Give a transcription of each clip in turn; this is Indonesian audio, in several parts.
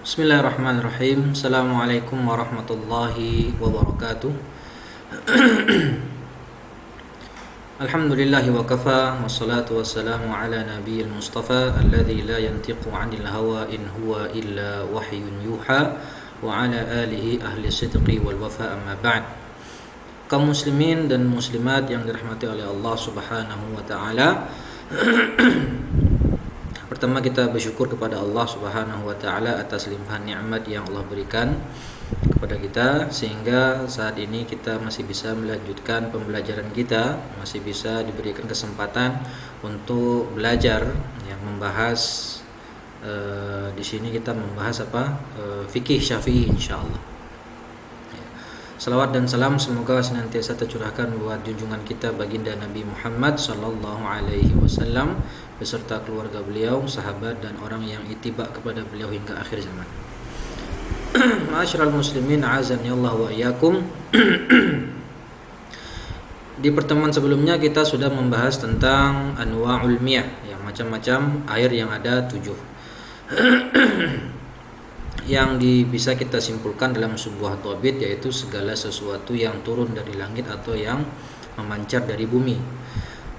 Bismillahirrahmanirrahim. Assalamualaikum warahmatullahi wabarakatuh. Alhamdulillahi wa kafa, wassalatu wassalamu ala nabiyil mustafa alladzi la yantiqu 'anil hawa in huwa illa wahyun yuha wa ala alihi ahli sidqi wal wafa, amma ba'd. Kaum muslimin dan muslimat yang dirahmati oleh Allah Subhanahu wa taala. Pertama, kita bersyukur kepada Allah Subhanahu wa taala atas limpahan nikmat yang Allah berikan kepada kita sehingga saat ini kita masih bisa melanjutkan pembelajaran kita, masih bisa diberikan kesempatan untuk belajar yang membahas di sini kita membahas fikih Syafi'i insyaallah. Salawat dan salam semoga senantiasa tercurahkan buat junjungan kita baginda Nabi Muhammad sallallahu alaihi wasallam beserta keluarga beliau, sahabat dan orang yang ittiba kepada beliau hingga akhir zaman. Ma'asyiral muslimin, azani Allah wa iyyakum. Di pertemuan sebelumnya kita sudah membahas tentang anwa'ul miyah, yang macam-macam air yang ada 7. Yang bisa kita simpulkan dalam sebuah thabit, yaitu segala sesuatu yang turun dari langit atau yang memancar dari bumi.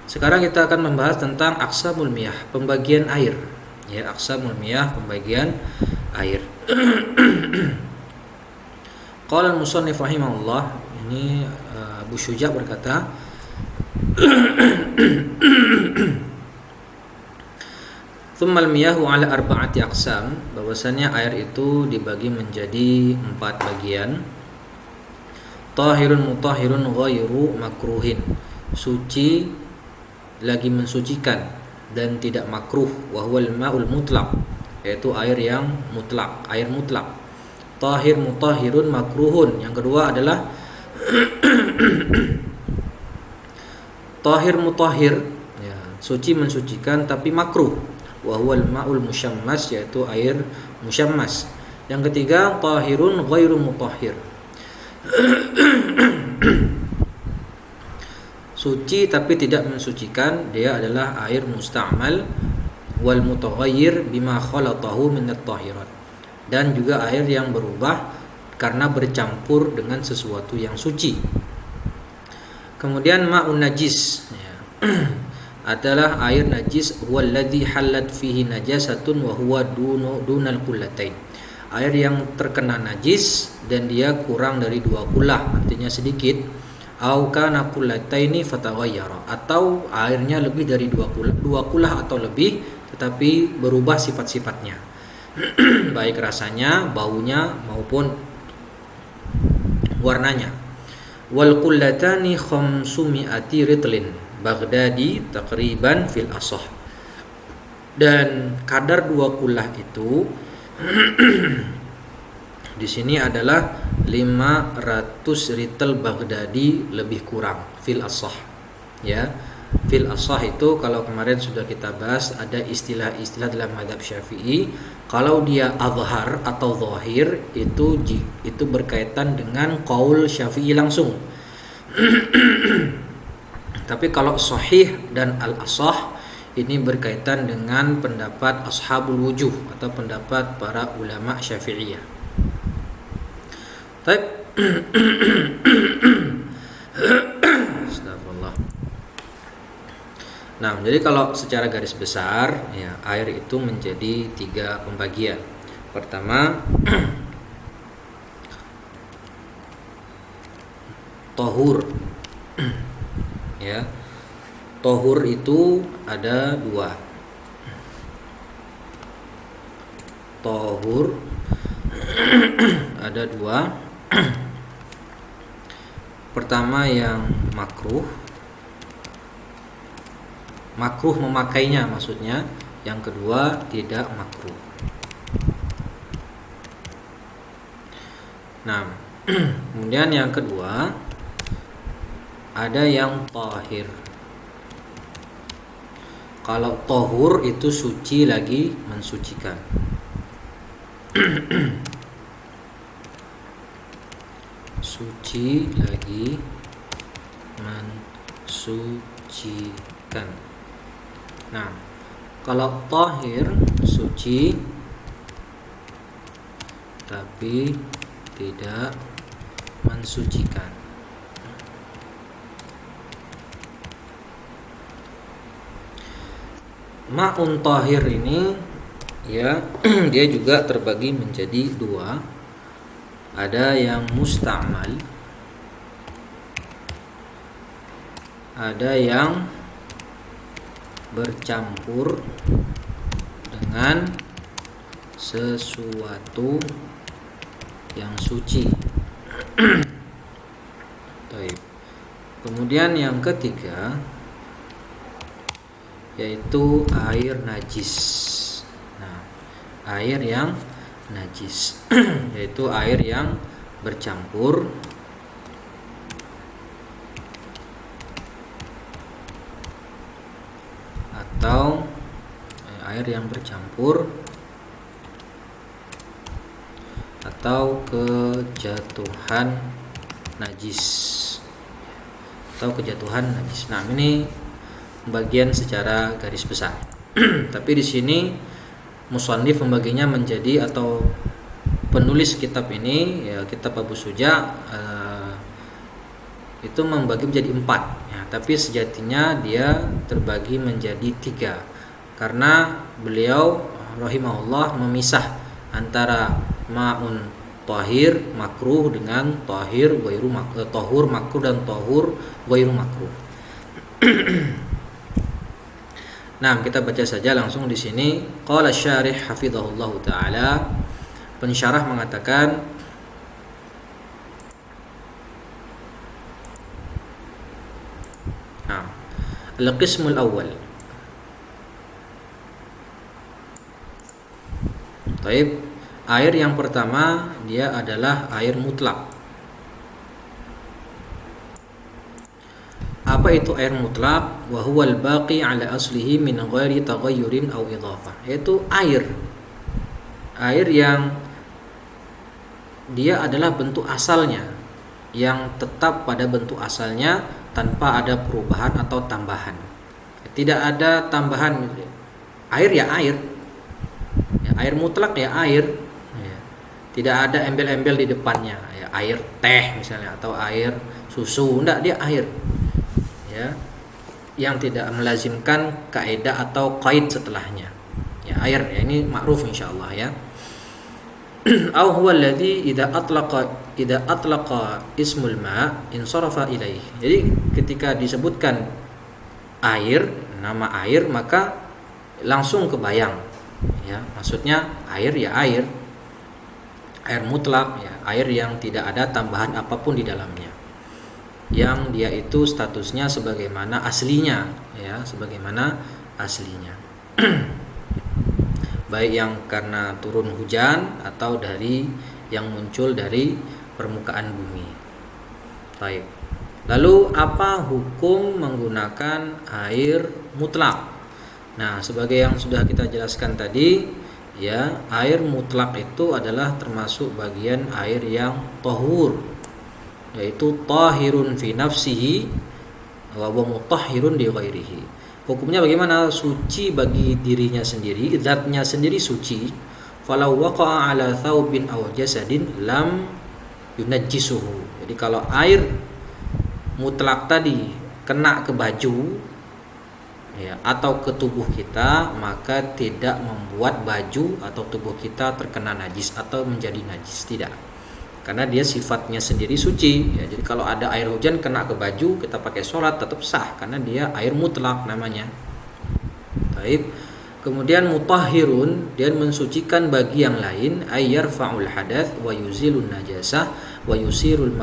Sekarang kita akan membahas tentang aqsamul miyah, pembagian air. Ya, aqsamul miyah, pembagian air. Qala al-musannif rahimahullah, ini Abu Syuja berkata, Tsummal miyahu ala arba'ati aqsam, bahwasanya air itu dibagi menjadi 4 bagian. Tahirun mutahhirun ghairu makruhin, suci lagi mensucikan dan tidak makruh. Wa huwal ma'ul mutlaq, yaitu air yang mutlak, air mutlak. Tahir mutahhirun makruhun, yang kedua adalah tahir mutahhir, ya, suci mensucikan tapi makruh. Wa huwal ma'ul musyammas, yaitu air musyammas. Yang ketiga tahirun ghairu mutahhir, suci tapi tidak mensucikan, dia adalah air musta'mal. Wal mutaghayyir bima khalatahu min at-tahirat, dan juga air yang berubah karena bercampur dengan sesuatu yang suci. Kemudian ma'un najis, ya, adalah air najis, walladzi halat fihi najasatun wa huwa dunal qullatain, air yang terkena najis dan dia kurang dari 2 kullah, artinya sedikit. Au kana qullataini fataghayyara, atau airnya lebih dari 2 kullah atau lebih tetapi berubah sifat-sifatnya baik rasanya, baunya maupun warnanya. Wal qullatani khamsumi'ati ritlin Baghdadi takriban fil asah, dan kadar 2 kullah itu di sini adalah 500 ritel Baghdadi lebih kurang fil asah. Ya, fil asah itu kalau kemarin sudah kita bahas, ada istilah-istilah dalam mazhab Syafi'i. Kalau dia azhar atau zahir itu berkaitan dengan qaul Syafi'i langsung. Tapi kalau sahih dan al-asah ini berkaitan dengan pendapat ashabul wujuh atau pendapat para ulama Syafi'iyah. Baik. Astagfirullah. Nah, jadi kalau secara garis besar, ya, air itu menjadi 3 pembagian. Pertama, tahur. Ya, tahur itu ada 2. Tahur ada 2. Pertama yang makruh memakainya maksudnya. Yang kedua tidak makruh. Nah, kemudian yang kedua ada yang tahir. Kalau tahur itu suci lagi mensucikan. Suci lagi mensucikan. Nah, kalau tahir suci tapi tidak mensucikan. Ma'un tahir ini ya dia juga terbagi menjadi dua. Ada yang musta'mal, ada yang bercampur dengan sesuatu yang suci. Baik. Kemudian yang ketiga yaitu air najis. Nah, air yang najis yaitu air yang bercampur atau air yang bercampur atau kejatuhan najis Nah, ini pembagian secara garis besar. Tapi di sini musannif membaginya menjadi, atau penulis kitab ini ya, kitab Abu Suja itu membagi menjadi 4 ya, tapi sejatinya dia terbagi menjadi 3 karena beliau rahimahullah memisah antara ma'un tahir makruh dengan tahir ghairu makruh, tahur makruh dan tahur ghairu makruh. Nah, kita baca saja langsung di sini. Qala syarih hafizahullah taala, pensyarah mengatakan, al-qismul awal. Taib, air yang pertama dia adalah air mutlak. Apa itu air mutlak? Wa huwal baqi ala aslihi min ghairi taghayyurin aw idhafah. Yaitu air yang dia adalah bentuk asalnya, yang tetap pada bentuk asalnya tanpa ada perubahan atau tambahan. Tidak ada tambahan. Air ya air. Ya, air mutlak ya air. Ya. Tidak ada embel-embel di depannya. Ya, air teh misalnya atau air susu, enggak, dia air. Ya, yang tidak melazimkan kaidah atau qaid setelahnya. Ya, air ya, ini ma'ruf insyaallah ya. Au huwa alladhi idza atlaqa ismul ma insarafa ilaih. Jadi ketika disebutkan air, nama air, maka langsung kebayang ya, maksudnya air ya air. Air mutlak ya, air yang tidak ada tambahan apapun di dalamnya, yang dia itu statusnya sebagaimana aslinya ya, sebagaimana aslinya. Baik yang karena turun hujan atau dari yang muncul dari permukaan bumi. Baik. Lalu apa hukum menggunakan air mutlak? Nah, sebagai yang sudah kita jelaskan tadi ya, air mutlak itu adalah termasuk bagian air yang tahur, yaitu tahirun fi nafsihi wa mutahhirun li ghairihi. Hukumnya bagaimana? Suci bagi dirinya sendiri, zatnya sendiri suci. Falau waqa'a ala thawbin aw jasadin lam yunajjisuhu. Jadi kalau air mutlak tadi kena ke baju ya, atau ke tubuh kita, maka tidak membuat baju atau tubuh kita terkena najis atau menjadi najis, tidak. Karena dia sifatnya sendiri suci ya. Jadi kalau ada air hujan kena ke baju, kita pakai sholat tetap sah karena dia air mutlak namanya. Baik. Kemudian mutahhirun, dia mensucikan bagi yang lain, ayyarfa'ul hadath wa yuzilun najasah wa yusirul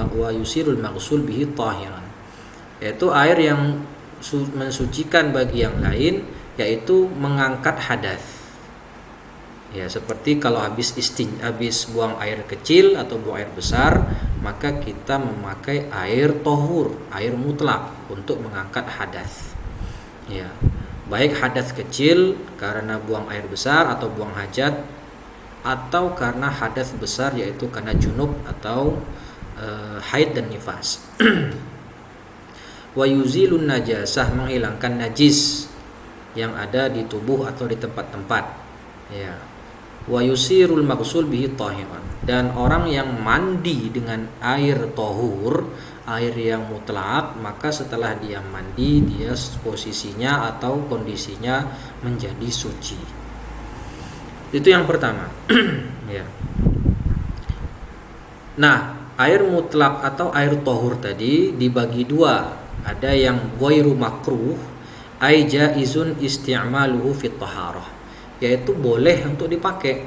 maghsul bihi tahiran. Yaitu air yang mensucikan bagi yang lain, yaitu mengangkat hadath. Ya, seperti kalau habis buang air kecil atau buang air besar, maka kita memakai air tohur, air mutlak untuk mengangkat hadas. Ya, baik hadas kecil karena buang air besar atau buang hajat, atau karena hadas besar yaitu karena junub atau haid dan nifas. Wa yuzilun najasah, menghilangkan najis yang ada di tubuh atau di tempat-tempat. Ya. wa yusirul maghsul bihi tahiran, dan orang yang mandi dengan air tahur, air yang mutlak, maka setelah dia mandi dia posisinya atau kondisinya menjadi suci. Itu yang pertama. Ya. Nah, air mutlak atau air tahur tadi dibagi dua. Ada yang ghairu makruh, ai jaizun isti'maluhu fit taharah, yaitu boleh untuk dipakai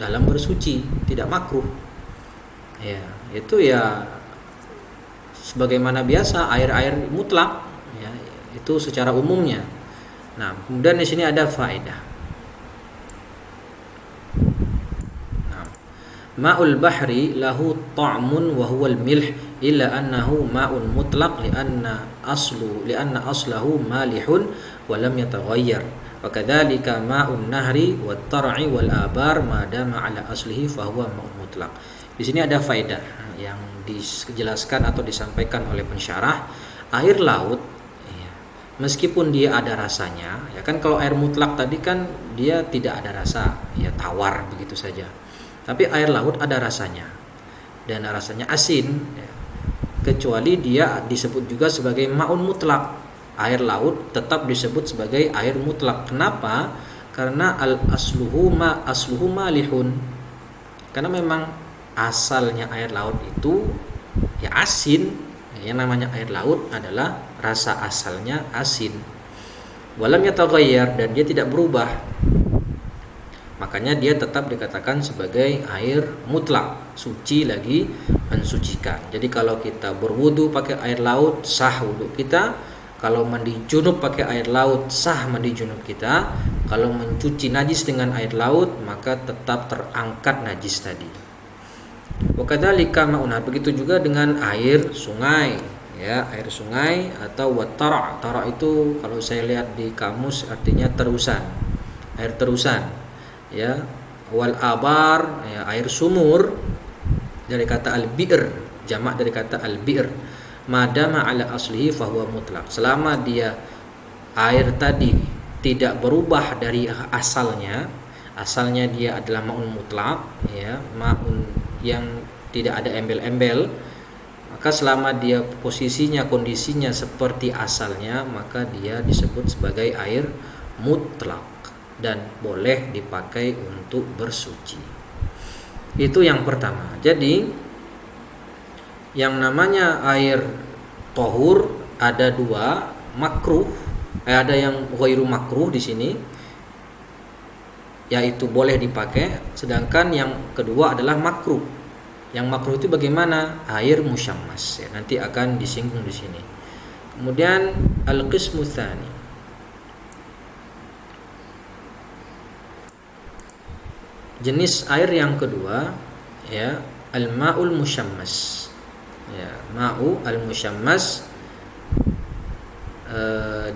dalam bersuci, tidak makruh. Ya, itu ya sebagaimana biasa air-air mutlak, ya, itu secara umumnya. Nah, kemudian di sini ada faedah. Ma'ul bahri lahu ta'mun wa huwa al-milh illa annahu ma'un mutlaq lianna aslahu malihun wa lam yataghayyar. Wa kadzalika ma'un nahri wat tar'i wal abar ma dama ala aslihi fa huwa ma'un mutlaq. Di sini ada faedah yang dijelaskan atau disampaikan oleh pensyarah. Air laut ya, meskipun dia ada rasanya, ya kan, kalau air mutlak tadi kan dia tidak ada rasa, ya tawar begitu saja. Tapi air laut ada rasanya, dan rasanya asin, ya. Kecuali dia disebut juga sebagai ma'un mutlak. Air laut tetap disebut sebagai air mutlak. Kenapa? Karena asluhu malihun. Karena memang asalnya air laut itu ya asin. Yang namanya air laut adalah rasa asalnya asin. Walam yataghayyar, dan dia tidak berubah. Makanya dia tetap dikatakan sebagai air mutlak, suci lagi mensucikan. Jadi kalau kita berwudu pakai air laut, sah wudu kita. Kalau mandi junub pakai air laut, sah mandi junub kita. Kalau mencuci najis dengan air laut, maka tetap terangkat najis tadi. Wa kadzalika ma'un, begitu juga dengan air sungai, ya, air sungai atau wattara'. Tara' itu kalau saya lihat di kamus artinya terusan, air terusan. Ya, wal abar, ya, air sumur, dari kata al-bi'r, jamak dari kata al-bi'r. Madama ala aslihi fahuwa mutlak, selama dia air tadi tidak berubah dari asalnya dia adalah ma'un mutlak, ya, ma'un yang tidak ada embel-embel, maka selama dia posisinya, kondisinya seperti asalnya, maka dia disebut sebagai air mutlak dan boleh dipakai untuk bersuci. Itu yang pertama. Jadi yang namanya air tahur ada dua, makruh, ada yang ghairu makruh di sini, yaitu boleh dipakai, sedangkan yang kedua adalah makruh. Yang makruh itu bagaimana? Air musyammas, ya, nanti akan disinggung di sini. Kemudian al-qismu tsani, jenis air yang kedua, ya, al-ma'ul musyammas. Ya, ma'u al-musyammas,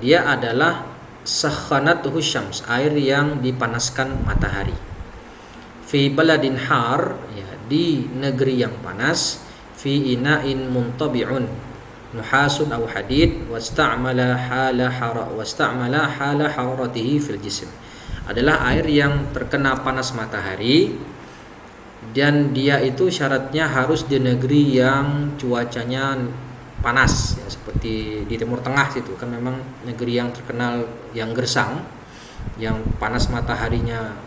dia adalah sakhanatuhu syams, air yang dipanaskan matahari. Fi baladin har, ya, di negeri yang panas. Fi ina'in muntabi'un nuhasun aw hadid wasta'mala hala hararatihi fil jism, adalah air yang terkena panas matahari, dan dia itu syaratnya harus di negeri yang cuacanya panas, ya, seperti di Timur Tengah situ kan memang negeri yang terkenal yang gersang, yang panas mataharinya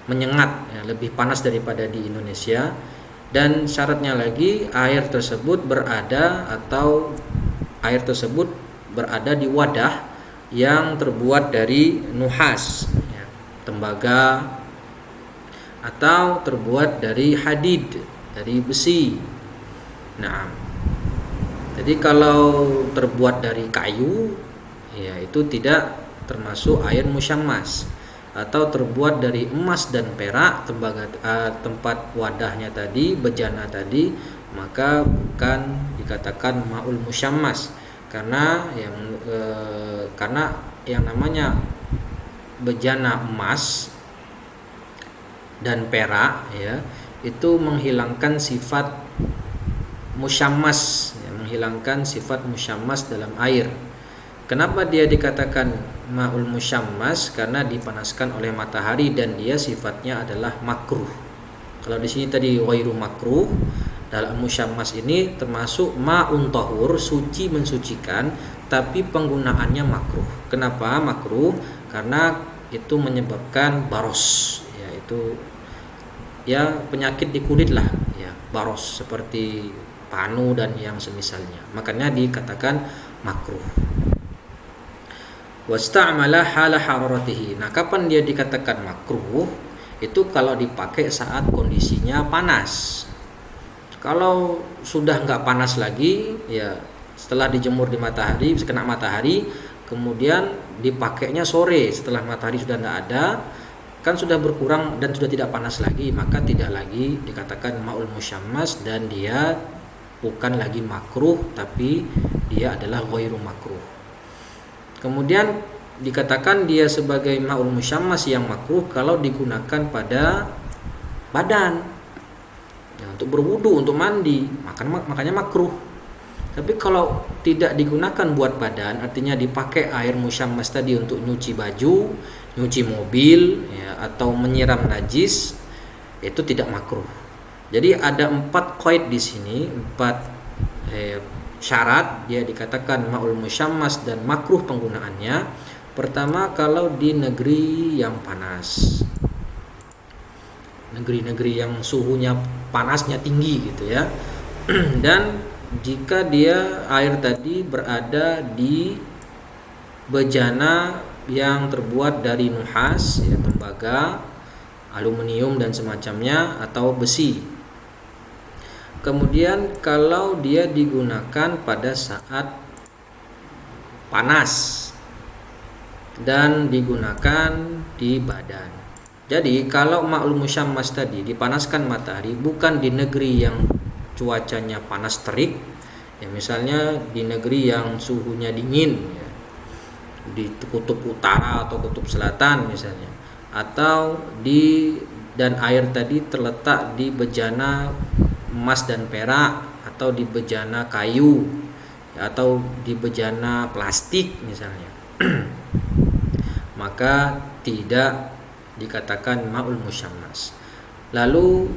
menyengat, ya, lebih panas daripada di Indonesia. Dan syaratnya lagi air tersebut berada di wadah yang terbuat dari nuhas, ya, tembaga, atau terbuat dari hadid, dari besi. Nah, jadi kalau terbuat dari kayu, ya, itu tidak termasuk air musyammas. Atau terbuat dari emas dan perak, tempat wadahnya tadi, bejana tadi, maka bukan dikatakan ma'ul musyammas, karena yang namanya bejana emas dan perak, ya, itu menghilangkan sifat musyammas, ya, menghilangkan sifat musyammas dalam air. Kenapa dia dikatakan ma'ul musyammas? Karena dipanaskan oleh matahari dan dia sifatnya adalah makruh. Kalau di sini tadi ghairu makruh, dalam musyammas ini termasuk ma'un tahur, suci mensucikan, tapi penggunaannya makruh. Kenapa makruh? Karena itu menyebabkan baros, yaitu ya penyakit di kulit lah, ya baros seperti panu dan yang semisalnya. Makanya dikatakan makruh. Wasta'mala hala hararatihi. Nah, kapan dia dikatakan makruh? Itu kalau dipakai saat kondisinya panas. Kalau sudah nggak panas lagi, ya setelah dijemur di matahari, kena matahari, kemudian dipakainya sore setelah matahari sudah nggak ada, kan sudah berkurang dan sudah tidak panas lagi, maka tidak lagi dikatakan ma'ul musyammas dan dia bukan lagi makruh, tapi dia adalah ghairu makruh. Kemudian dikatakan dia sebagai ma'ul musyammas yang makruh kalau digunakan pada badan, ya, untuk berwudu, untuk mandi, makanya makruh. Tapi kalau tidak digunakan buat badan, artinya dipakai air musyammas tadi untuk nyuci baju, nyuci mobil, ya, atau menyiram najis, itu tidak makruh. Jadi ada 4 qaid di sini, 4 syarat dia dikatakan ma'ul musyammas dan makruh penggunaannya. Pertama, kalau di negeri yang panas, negeri-negeri yang suhunya panasnya tinggi gitu ya. Dan jika dia air tadi berada di bejana yang terbuat dari nuhas, ya, tembaga, aluminium dan semacamnya, atau besi. Kemudian kalau dia digunakan pada saat panas dan digunakan di badan. Jadi kalau ma'ul musyammas tadi dipanaskan matahari bukan di negeri yang cuacanya panas terik, ya misalnya di negeri yang suhunya dingin, ya, di kutub utara atau kutub selatan misalnya, atau dan air tadi terletak di bejana emas dan perak, atau di bejana kayu, ya, atau di bejana plastik misalnya, maka tidak dikatakan ma'ul musyammas. Lalu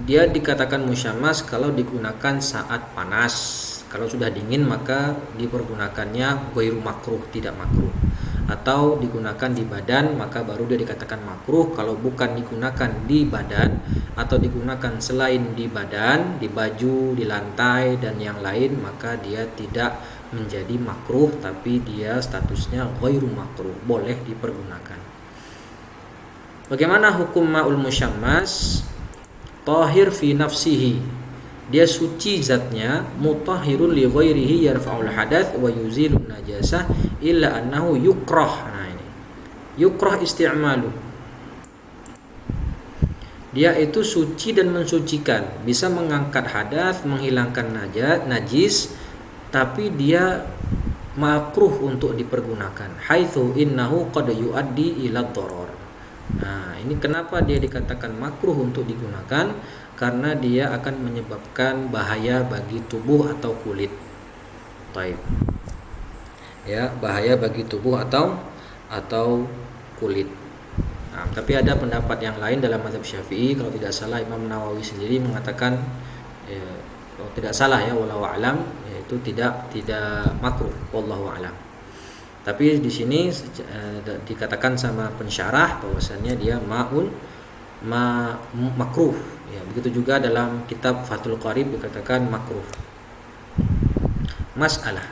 dia dikatakan musyammas kalau digunakan saat panas. Kalau sudah dingin maka dipergunakannya ghairu makruh, tidak makruh. Atau digunakan di badan maka baru dia dikatakan makruh. Kalau bukan digunakan di badan atau digunakan selain di badan, di baju, di lantai dan yang lain, maka dia tidak menjadi makruh, tapi dia statusnya ghairu makruh, boleh dipergunakan. Bagaimana hukum ma'ul musyammas? Tahir fi nafsihi, dia suci zatnya, mutahhirun li ghairihi yarfa'ul hadath wa yuzilun najasah illa annahu yukrah. Nah ini yukrah isti'malu, dia itu suci dan mensucikan, bisa mengangkat hadath, menghilangkan najis, tapi dia makruh untuk dipergunakan, haitsu innahu qad yuaddi ila dharar. Nah, ini kenapa dia dikatakan makruh untuk digunakan? Karena dia akan menyebabkan bahaya bagi tubuh atau kulit. Baik. Ya, bahaya bagi tubuh atau kulit. Nah, tapi ada pendapat yang lain dalam mazhab Syafi'i, kalau tidak salah Imam Nawawi sendiri mengatakan, ya, kalau tidak salah ya, wallahu a'lam, yaitu tidak makruh, wallahu a'lam. Tapi di sini dikatakan sama pensyarah bahwasannya dia makruh. Ya, begitu juga dalam kitab Fathul Qarib dikatakan makruh. Masalah.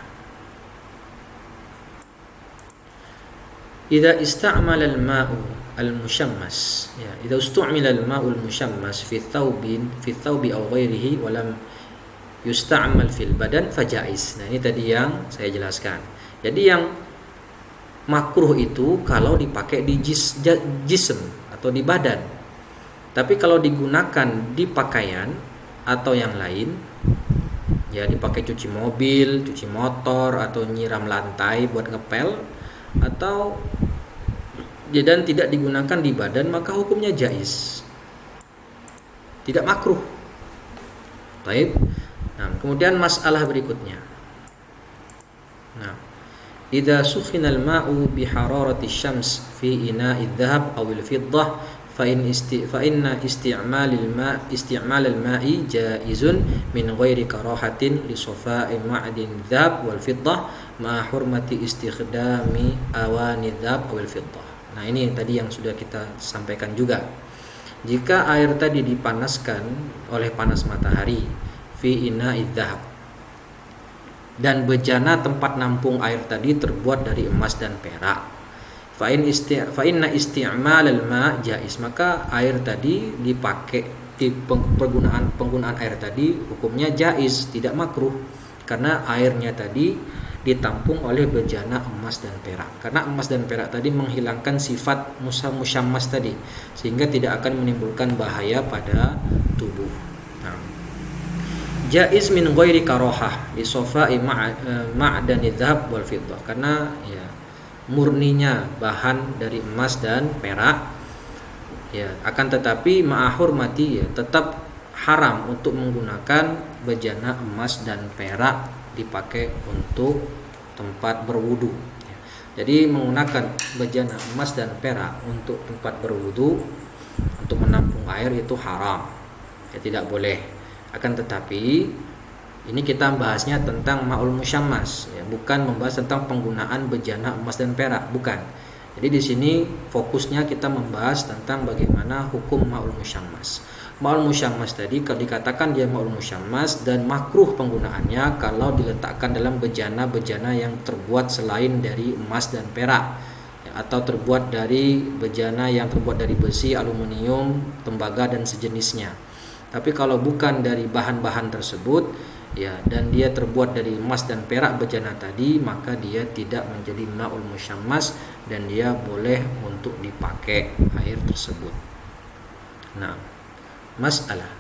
Idza ista'mala al-ma'u al-musyammas, ya, idza istu'mila al-ma'u al-musyammas fi thawbi aw ghairihi wa lam yusta'mal fil badan fajaiz. Nah, ini tadi yang saya jelaskan. Jadi yang makruh itu kalau dipakai di jism atau di badan. Tapi kalau digunakan di pakaian atau yang lain, ya dipakai cuci mobil, cuci motor, atau nyiram lantai buat ngepel, atau dan tidak digunakan di badan, maka hukumnya jaiz, tidak makruh. Baik. Nah, kemudian masalah berikutnya. Nah, idza sukhina al-ma'u bi hararati syams fi ina'i dhahab aw al-fiddah fa inna isti'mal al-ma'i jaizun min ghairi karahatin li safa'i ma'din dhahab wal fiddah ma hurmati istikhdami awani dhahab aw al-fiddah. Nah, ini tadi yang sudah kita sampaikan juga. Jika air tadi dipanaskan oleh panas matahari fi ina'i dhahab, dan bejana tempat nampung air tadi terbuat dari emas dan perak, fa inna isti'mal al-ma' jaiz, maka air tadi dipakai di penggunaan air tadi hukumnya jaiz, tidak makruh, karena airnya tadi ditampung oleh bejana emas dan perak. Karena emas dan perak tadi menghilangkan sifat musyammas tadi, sehingga tidak akan menimbulkan bahaya pada tubuh. Nah, jaiz min ghairi karahah li safa'i ma'dani dhahab wal fiddah, karena ya murninya bahan dari emas dan perak, ya akan tetapi ma'ahurmati, ya tetap haram untuk menggunakan bejana emas dan perak dipakai untuk tempat berwudu. Jadi menggunakan bejana emas dan perak untuk tempat berwudu, untuk menampung air, itu haram, ya tidak boleh. Akan tetapi ini kita bahasnya tentang ma'ul musyammas, ya, bukan membahas tentang penggunaan bejana emas dan perak, bukan. Jadi di sini fokusnya kita membahas tentang bagaimana hukum ma'ul musyammas. Ma'ul musyammas tadi kalau dikatakan dia ma'ul musyammas dan makruh penggunaannya kalau diletakkan dalam bejana-bejana yang terbuat selain dari emas dan perak, ya, atau terbuat dari bejana yang terbuat dari besi, aluminium, tembaga dan sejenisnya. Tapi kalau bukan dari bahan-bahan tersebut, ya, dan dia terbuat dari emas dan perak bejana tadi, maka dia tidak menjadi ma'ul musyammas dan dia boleh untuk dipakai air tersebut. Nah, masalah.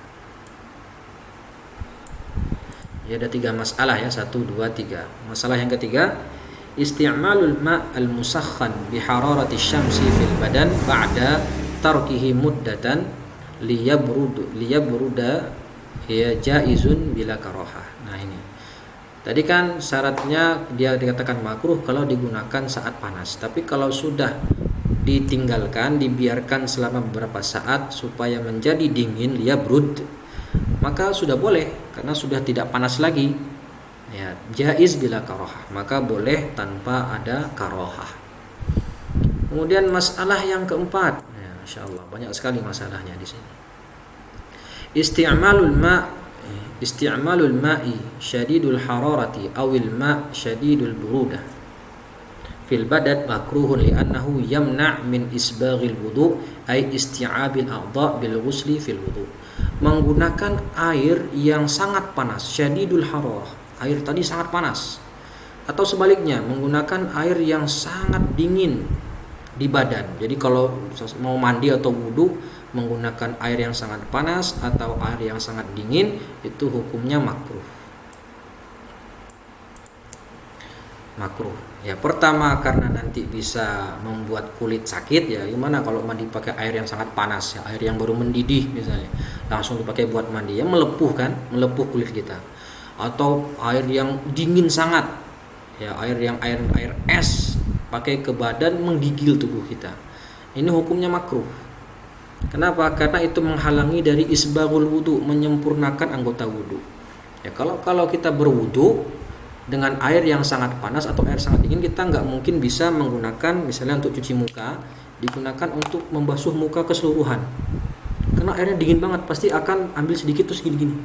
Ya, ada 3 masalah ya, 1, 2, 3. Masalah yang ketiga, isti'malul ma' al-musakhan bi hararati syamsi fil badan ba'da tarkihi muddatan liyabruda ya jaizun bila karahah. Nah, ini tadi kan syaratnya dia dikatakan makruh kalau digunakan saat panas. Tapi kalau sudah ditinggalkan, dibiarkan selama beberapa saat supaya menjadi dingin, liyabrud, maka sudah boleh karena sudah tidak panas lagi. Ya, jaiz bila karahah, maka boleh tanpa ada karahah. Kemudian masalah yang keempat, ya, insyaallah banyak sekali masalahnya di sini. Isti'malul ma'i syadidul hararati awil ma' syadidul burudah fil badan makruhun li'annahu yamna' min isbaghil wudu' ay isti'abil a'dha' bil ghusli fil wudu'. Menggunakan air yang sangat panas, syadidul hararah, air tadi sangat panas, atau sebaliknya menggunakan air yang sangat dingin di badan. Jadi kalau mau mandi atau wudu menggunakan air yang sangat panas atau air yang sangat dingin, itu hukumnya makruh. Makruh. Ya, pertama karena nanti bisa membuat kulit sakit, ya. Gimana kalau mandi pakai air yang sangat panas, ya, air yang baru mendidih misalnya, langsung dipakai buat mandi, ya melepuh kan, melepuh kulit kita. Atau air yang dingin sangat, ya air es pakai ke badan menggigil tubuh kita. Ini hukumnya makruh. Kenapa? Karena itu menghalangi dari isbaghul wudu, menyempurnakan anggota wudu. Ya, kalau kita berwudu dengan air yang sangat panas atau air sangat dingin, kita nggak mungkin bisa menggunakan, misalnya untuk cuci muka, digunakan untuk membasuh muka keseluruhan. Karena airnya dingin banget, pasti akan ambil sedikit terus gini-gini.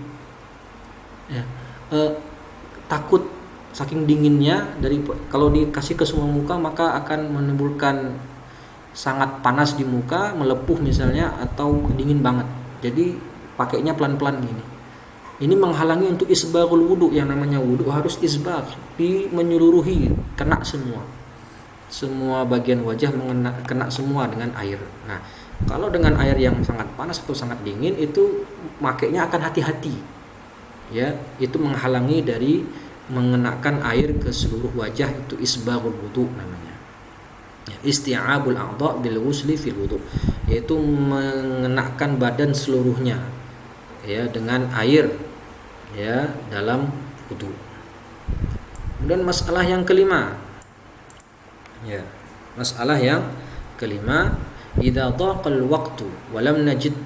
Ya, takut saking dinginnya, kalau dikasih ke semua muka maka akan menimbulkan sangat panas di muka, melepuh misalnya, atau dingin banget. Jadi pakainya pelan-pelan gini. Ini menghalangi untuk isbaghul wudu. Yang namanya wudu harus isbagh, menyeluruhi, kena semua bagian wajah, kena semua dengan air. Nah, kalau dengan air yang sangat panas atau sangat dingin, itu makainya akan hati-hati. Ya, itu menghalangi dari mengenakan air ke seluruh wajah, itu isbaghul wudu namanya. Ya, isti'abul a'dha' bil ghusli fil wudu, yaitu mengenakan badan seluruhnya, ya, dengan air, ya, dalam wudu. Kemudian masalah yang kelima, Ya. Masalah yang kelima, idza dhaqal waqtu wa lam najid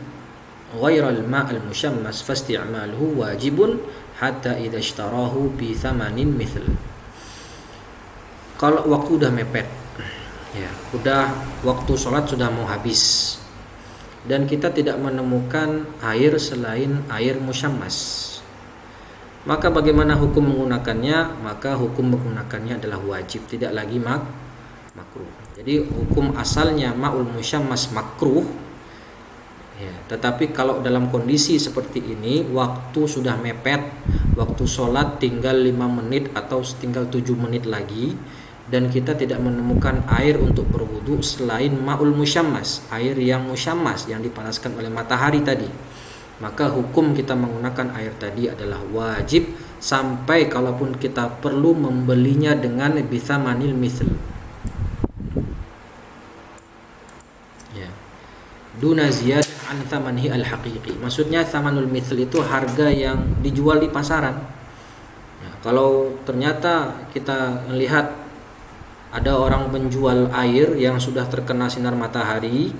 ghairal ma' al-mushammas fasti'maluhu wajibun hatta idza ishtarahu bi thamanin mithl. Kalau waktu udah mepet, ya, udah waktu sholat sudah mau habis dan kita tidak menemukan air selain air musyammas, maka bagaimana hukum menggunakannya? Maka hukum menggunakannya adalah wajib, tidak lagi makruh. Jadi hukum asalnya ma'ul musyammas makruh, ya, tetapi kalau dalam kondisi seperti ini, waktu sudah mepet, waktu sholat tinggal 5 menit atau tinggal 7 menit lagi, dan kita tidak menemukan air untuk berwudu selain ma'ul musyammas, air yang musyammas yang dipanaskan oleh matahari tadi, maka hukum kita menggunakan air tadi adalah wajib sampai kalaupun kita perlu membelinya dengan bithamanil mithl, ya, duna ziyadah an thamanihi al-haqiqi. Maksudnya thamanul mithl itu harga yang dijual di pasaran. Ya, kalau ternyata kita melihat ada orang menjual air yang sudah terkena sinar matahari,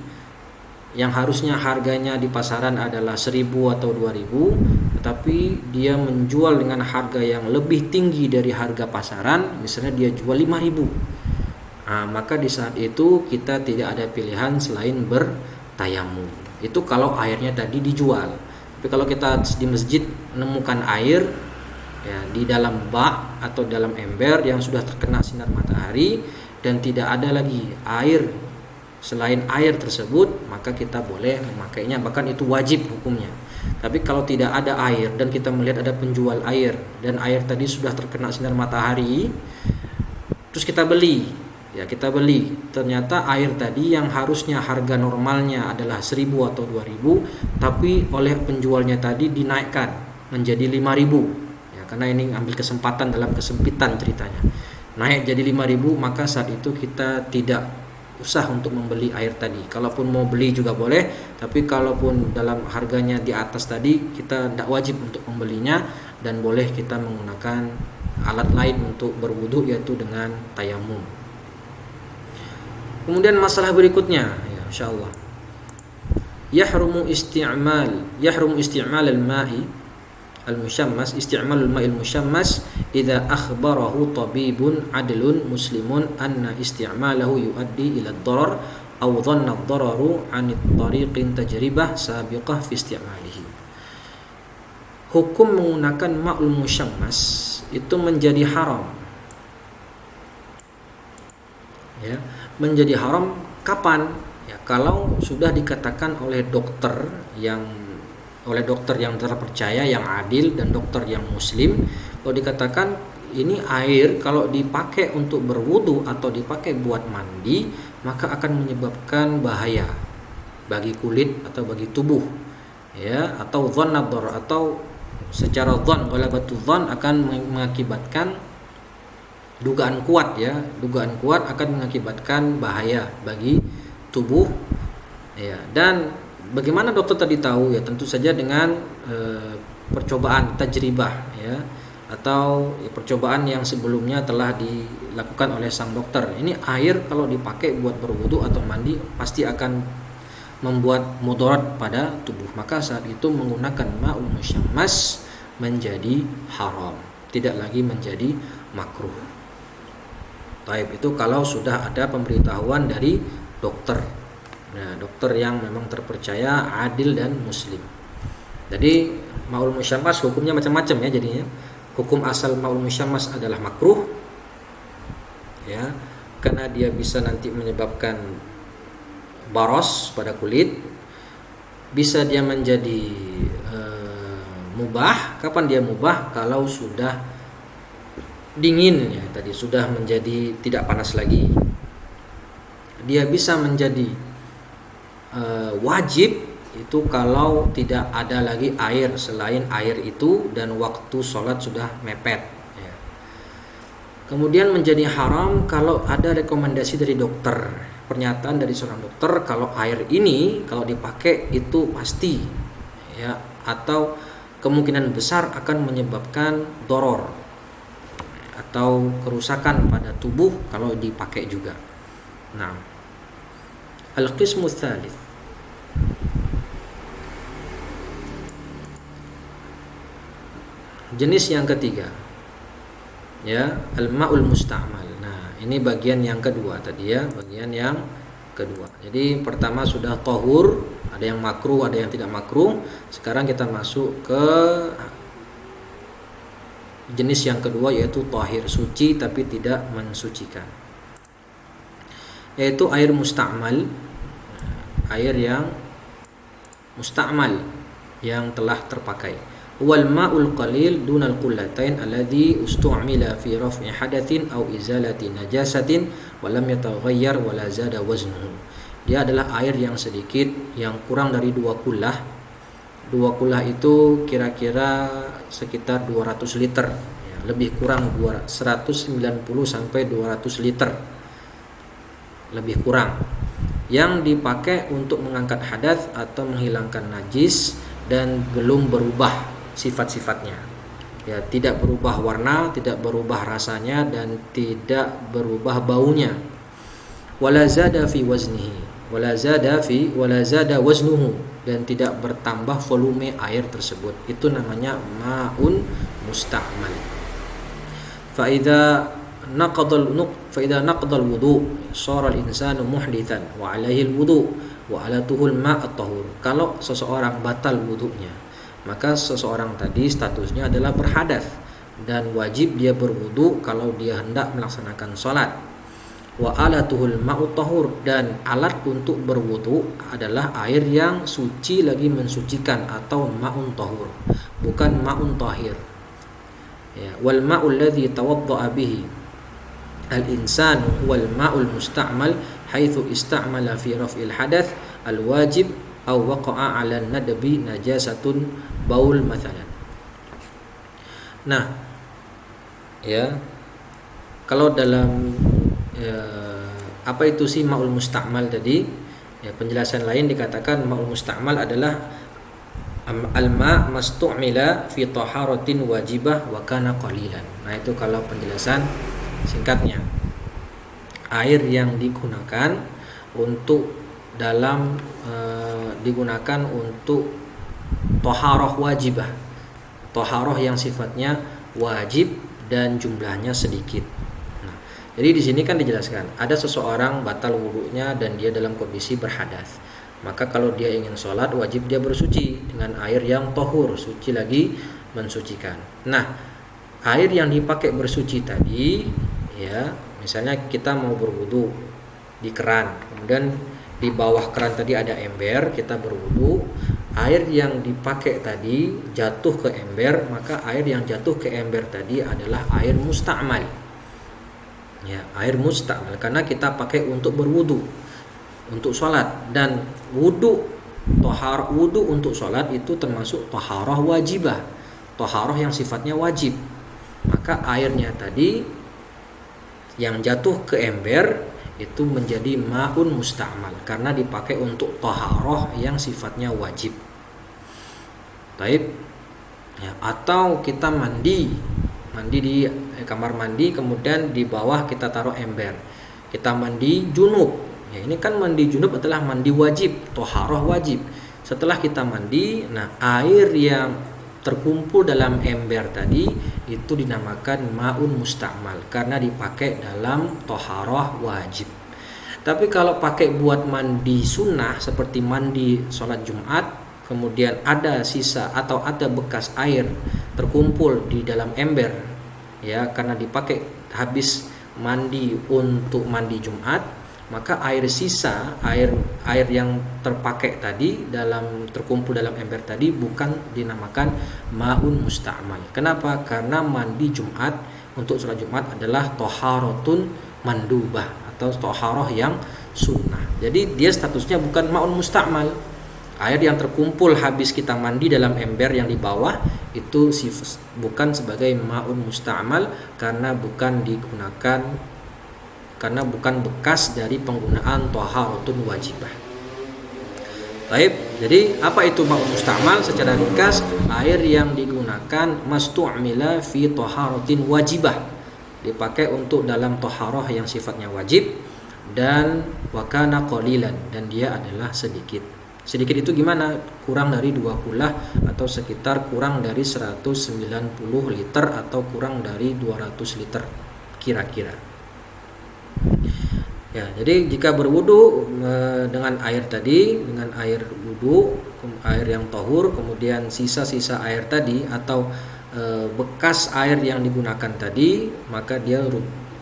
yang harusnya harganya di pasaran adalah 1.000 atau 2.000, tetapi dia menjual dengan harga yang lebih tinggi dari harga pasaran, misalnya dia jual 5.000. Maka di saat itu kita tidak ada pilihan selain bertayamum. Itu kalau airnya tadi dijual. Tapi kalau kita di masjid menemukan air, ya, di dalam bak atau dalam ember yang sudah terkena sinar matahari dan tidak ada lagi air selain air tersebut, maka kita boleh memakainya, bahkan itu wajib hukumnya. Tapi kalau tidak ada air dan kita melihat ada penjual air dan air tadi sudah terkena sinar matahari, terus kita beli, ternyata air tadi yang harusnya harga normalnya adalah 1.000 atau 2.000, tapi oleh penjualnya tadi dinaikkan menjadi 5.000. Karena ini ambil kesempatan dalam kesempitan ceritanya, naik jadi 5.000, maka saat itu kita tidak usah untuk membeli air tadi. Kalaupun mau beli juga boleh, tapi kalaupun dalam harganya di atas tadi, kita tidak wajib untuk membelinya dan boleh kita menggunakan alat lain untuk berwudu, yaitu dengan tayamum. Kemudian masalah berikutnya, ya, insyaallah, yahrumu isti'mal al-ma'i al-musyammas, isti'malul ma'il musyammas idza akhbarahu tabibun adlun muslimun anna isti'malahu yuaddi ila ad-darar aw dhanna ad-dararu 'an tariqin tajribah sabiqah fi isti'malihi. Hukum menggunakan ma'ul musyammas itu menjadi haram. Ya, menjadi haram kapan? Ya, kalau sudah dikatakan oleh dokter yang terpercaya, yang adil, dan dokter yang muslim, kalau dikatakan ini air kalau dipakai untuk berwudu atau dipakai buat mandi, maka akan menyebabkan bahaya bagi kulit atau bagi tubuh, ya, atau dhannadhar, atau secara dhann, ghalabatu dhann, akan mengakibatkan dugaan kuat akan mengakibatkan bahaya bagi tubuh, ya. Dan bagaimana dokter tadi tahu? Ya, tentu saja dengan percobaan tajribah, ya, atau percobaan yang sebelumnya telah dilakukan oleh sang dokter. Ini air kalau dipakai buat berwudu atau mandi pasti akan membuat mudarat pada tubuh. Maka saat itu menggunakan ma'ul musyammas menjadi haram, tidak lagi menjadi makruh. Taib, itu kalau sudah ada pemberitahuan dari dokter. Nah, dokter yang memang terpercaya, adil, dan muslim. Jadi ma'ul musyammas hukumnya macam-macam, ya. Jadinya hukum asal ma'ul musyammas adalah makruh, ya, karena dia bisa nanti menyebabkan baros pada kulit. Bisa dia menjadi mubah. Kapan dia mubah? Kalau sudah dingin, ya, tadi sudah menjadi tidak panas lagi. Dia bisa menjadi wajib itu kalau tidak ada lagi air selain air itu dan waktu sholat sudah mepet, ya. Kemudian menjadi haram kalau ada rekomendasi dari dokter, pernyataan dari seorang dokter kalau air ini kalau dipakai itu pasti, ya, atau kemungkinan besar akan menyebabkan doror, atau kerusakan pada tubuh kalau dipakai juga. Nah, al-qismu tsalits, jenis yang ketiga, ya, al-ma'ul musta'mal. Nah, ini bagian yang kedua tadi ya, bagian yang kedua. Jadi pertama sudah tahur, ada yang makruh, ada yang tidak makruh. Sekarang kita masuk ke jenis yang kedua, yaitu tahir, suci tapi tidak mensucikan, yaitu air musta'mal, air yang musta'mal, yang telah terpakai. Wal ma'ul qalil dunal qullatain alladhi ustu'mila fi raf'i hadatsin aw izalati najasatin wa lam yataghayyar wa la zada waznuhu. Dia adalah air yang sedikit, yang kurang dari 2 kullah. 2 kullah itu kira-kira sekitar 200 liter, ya, lebih kurang 190 sampai 200 liter, lebih kurang, yang dipakai untuk mengangkat hadas atau menghilangkan najis dan belum berubah sifat-sifatnya, ya, tidak berubah warna, tidak berubah rasanya, dan tidak berubah baunya. Wala zada fi waznihi, wala zada waznuhu, dan tidak bertambah volume air tersebut. Itu namanya ma'un musta'mal. Fa idza naqadal wudu shara al-insanu muhditsan wa alaihi al-wudu wa alatuhu al-ma' at-tahur. Kalau seseorang batal wudunya, maka seseorang tadi statusnya adalah berhadas dan wajib dia berwudu kalau dia hendak melaksanakan sholat. Wa alatuhul ma'ut tahur, dan alat untuk berwudu adalah air yang suci lagi mensucikan, atau ma'un tahur, bukan ma'un tahir. Ya, wal ma'ul ladzi tawadda'a bihi al-insanu wal ma'ul musta'mal haitsu istamala fi raf'il hadath al-wajib aw waqa'a 'ala an-nadbi najasatun baul mathalan. Nah, ya, kalau dalam apa itu sih ma'ul musta'mal tadi? Ya, penjelasan lain dikatakan ma'ul musta'mal adalah al-ma' mastu'mila fi taharatin wajibah wa kana qalilan. Nah, itu kalau penjelasan singkatnya. Air yang digunakan untuk digunakan untuk taharah wajibah, taharah yang sifatnya wajib dan jumlahnya sedikit. Jadi di sini kan dijelaskan ada seseorang batal wudunya dan dia dalam kondisi berhadas. Maka kalau dia ingin sholat, wajib dia bersuci dengan air yang tahur, suci lagi mensucikan. Nah, air yang dipakai bersuci tadi, ya, misalnya kita mau berwudu di keran, kemudian di bawah keran tadi ada ember, kita berwudu, air yang dipakai tadi jatuh ke ember, maka air yang jatuh ke ember tadi adalah air musta'mal. Ya, air musta'mal karena kita pakai untuk berwudu, untuk sholat. Dan wudu untuk sholat itu termasuk taharah wajibah, taharah yang sifatnya wajib. Maka airnya tadi yang jatuh ke ember itu menjadi ma'un musta'mal karena dipakai untuk taharah yang sifatnya wajib. Taib, ya, atau kita mandi di kamar mandi, kemudian di bawah kita taruh ember, kita mandi junub. Ya, ini kan mandi junub adalah mandi wajib, taharah wajib. Setelah kita mandi, nah air yang terkumpul dalam ember tadi itu dinamakan ma'un musta'mal karena dipakai dalam taharah wajib. Tapi kalau pakai buat mandi sunnah seperti mandi sholat Jumat, kemudian ada sisa atau ada bekas air terkumpul di dalam ember, ya, karena dipakai habis mandi untuk mandi Jumat, maka air sisa, air yang terpakai tadi terkumpul dalam ember tadi bukan dinamakan ma'un musta'mal. Kenapa? Karena mandi Jumat untuk sholat Jumat adalah taharatun mandubah atau taharah yang sunnah. Jadi dia statusnya bukan ma'un musta'mal. Air yang terkumpul habis kita mandi dalam ember yang di bawah itu bukan sebagai ma'un musta'mal karena bukan bekas dari penggunaan taharatun wajibah. Baik, jadi apa itu ma'un musta'mal? Secara ringkas, air yang digunakan mastu'mila fi taharatin wajibah, dipakai untuk dalam toharoh yang sifatnya wajib, dan wakana qalilan, dan dia adalah sedikit. Sedikit itu gimana? Kurang dari 20 atau sekitar kurang dari 190 liter atau kurang dari 200 liter kira-kira. Ya, jadi jika berwudu dengan air tadi, dengan air wudu, air yang tahur, kemudian sisa-sisa air tadi atau bekas air yang digunakan tadi, maka dia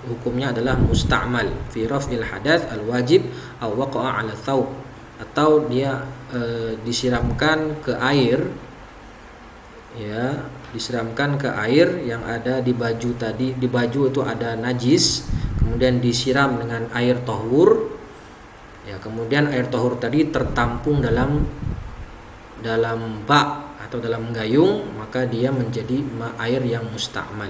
hukumnya adalah musta'mal fi raf'il hadath al-wajib aw waqa'a 'ala thawb, atau dia disiramkan ke air, ya, disiramkan ke air yang ada di baju tadi. Di baju itu ada najis, kemudian disiram dengan air tahur, ya, kemudian air tahur tadi tertampung dalam bak atau dalam gayung, maka dia menjadi air yang musta'mal.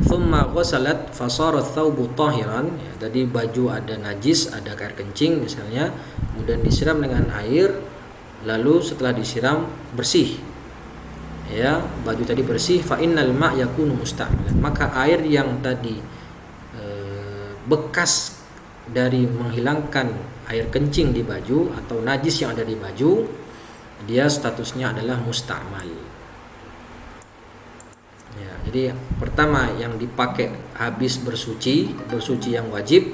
Thumma ghasalat fasara thawbu tahiran, ya, tadi baju ada najis, ada air kencing misalnya, kemudian disiram dengan air, lalu setelah disiram bersih, ya, baju tadi bersih, fa innal ma' yakunu musta'malan, maka air yang tadi bekas dari menghilangkan air kencing di baju atau najis yang ada di baju, dia statusnya adalah musta'mal. Ya, jadi pertama yang dipakai habis bersuci yang wajib,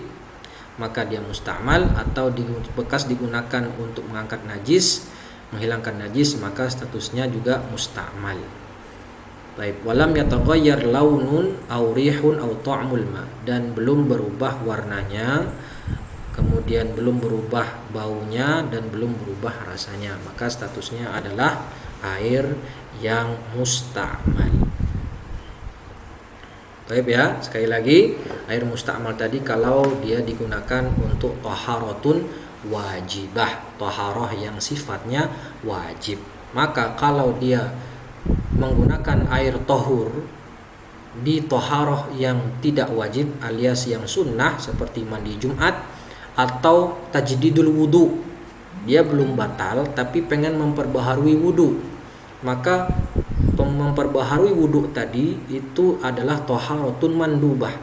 maka dia musta'mal, atau bekas digunakan untuk mengangkat najis, menghilangkan najis, maka statusnya juga musta'mal. Baik, walam yataghayyar launun aw rihun aw ta'mul ma, dan belum berubah warnanya, kemudian belum berubah baunya, dan belum berubah rasanya, maka statusnya adalah air yang musta'mal. Baik ya, sekali lagi, air musta'mal tadi kalau dia digunakan untuk taharatun wajibah, taharah yang sifatnya wajib. Maka kalau dia menggunakan air tahur di taharah yang tidak wajib alias yang sunnah seperti mandi Jumat atau tajdidul wudu, dia belum batal tapi pengen memperbaharui wudu, maka memperbaharui wudu tadi itu adalah taharatun mandubah.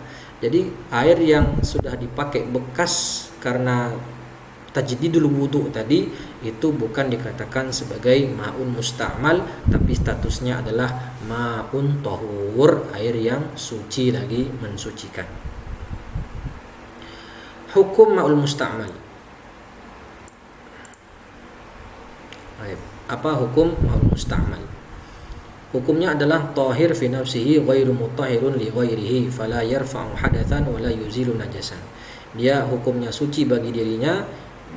Jadi air yang sudah dipakai bekas karena tajdidul wudu tadi itu bukan dikatakan sebagai ma'un musta'mal, tapi statusnya adalah ma'un tahur, air yang suci lagi, mensucikan. Hukum ma'ul musta'mal. Apa hukum ma'ul musta'mal? Hukumnya adalah tahir fi nafsihi ghairu mutahhirun li ghairihi fala yarfa'u hadatsan wa la yuzilu najasan. Dia hukumnya suci bagi dirinya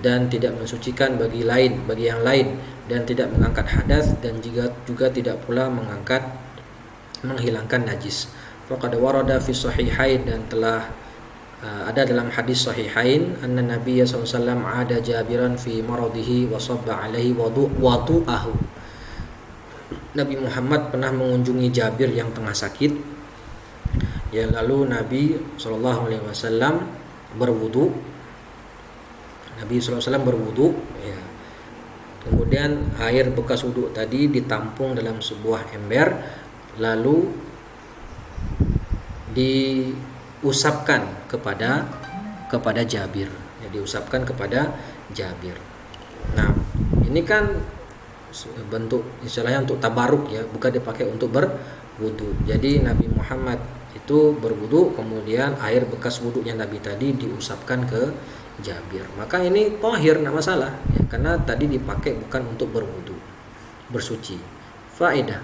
dan tidak mensucikan bagi yang lain, dan tidak mengangkat hadas, dan juga tidak pula menghilangkan najis. Faqad warada fi sahihain, dan telah ada dalam hadis sahihain, anna Nabiy sallallahu alaihi wasallam ada Jabiran fi maradihi wa sabba alaihi wudu'ahu. Nabi Muhammad pernah mengunjungi Jabir yang tengah sakit, ya, lalu Nabi sallallahu alaihi wasallam berwudu. Nabi SAW berwudu, ya. Kemudian air bekas wudu tadi ditampung dalam sebuah ember, lalu diusapkan kepada Jabir, ya, diusapkan kepada Jabir. Nah, ini kan bentuk istilahnya untuk tabaruk, ya, bukan dipakai untuk berwudu. Jadi Nabi Muhammad itu berwudu, kemudian air bekas wudunya Nabi tadi diusapkan ke Jabir, maka ini tahir, tidak masalah, ya, karena tadi dipakai bukan untuk berwudu, bersuci. Faedah: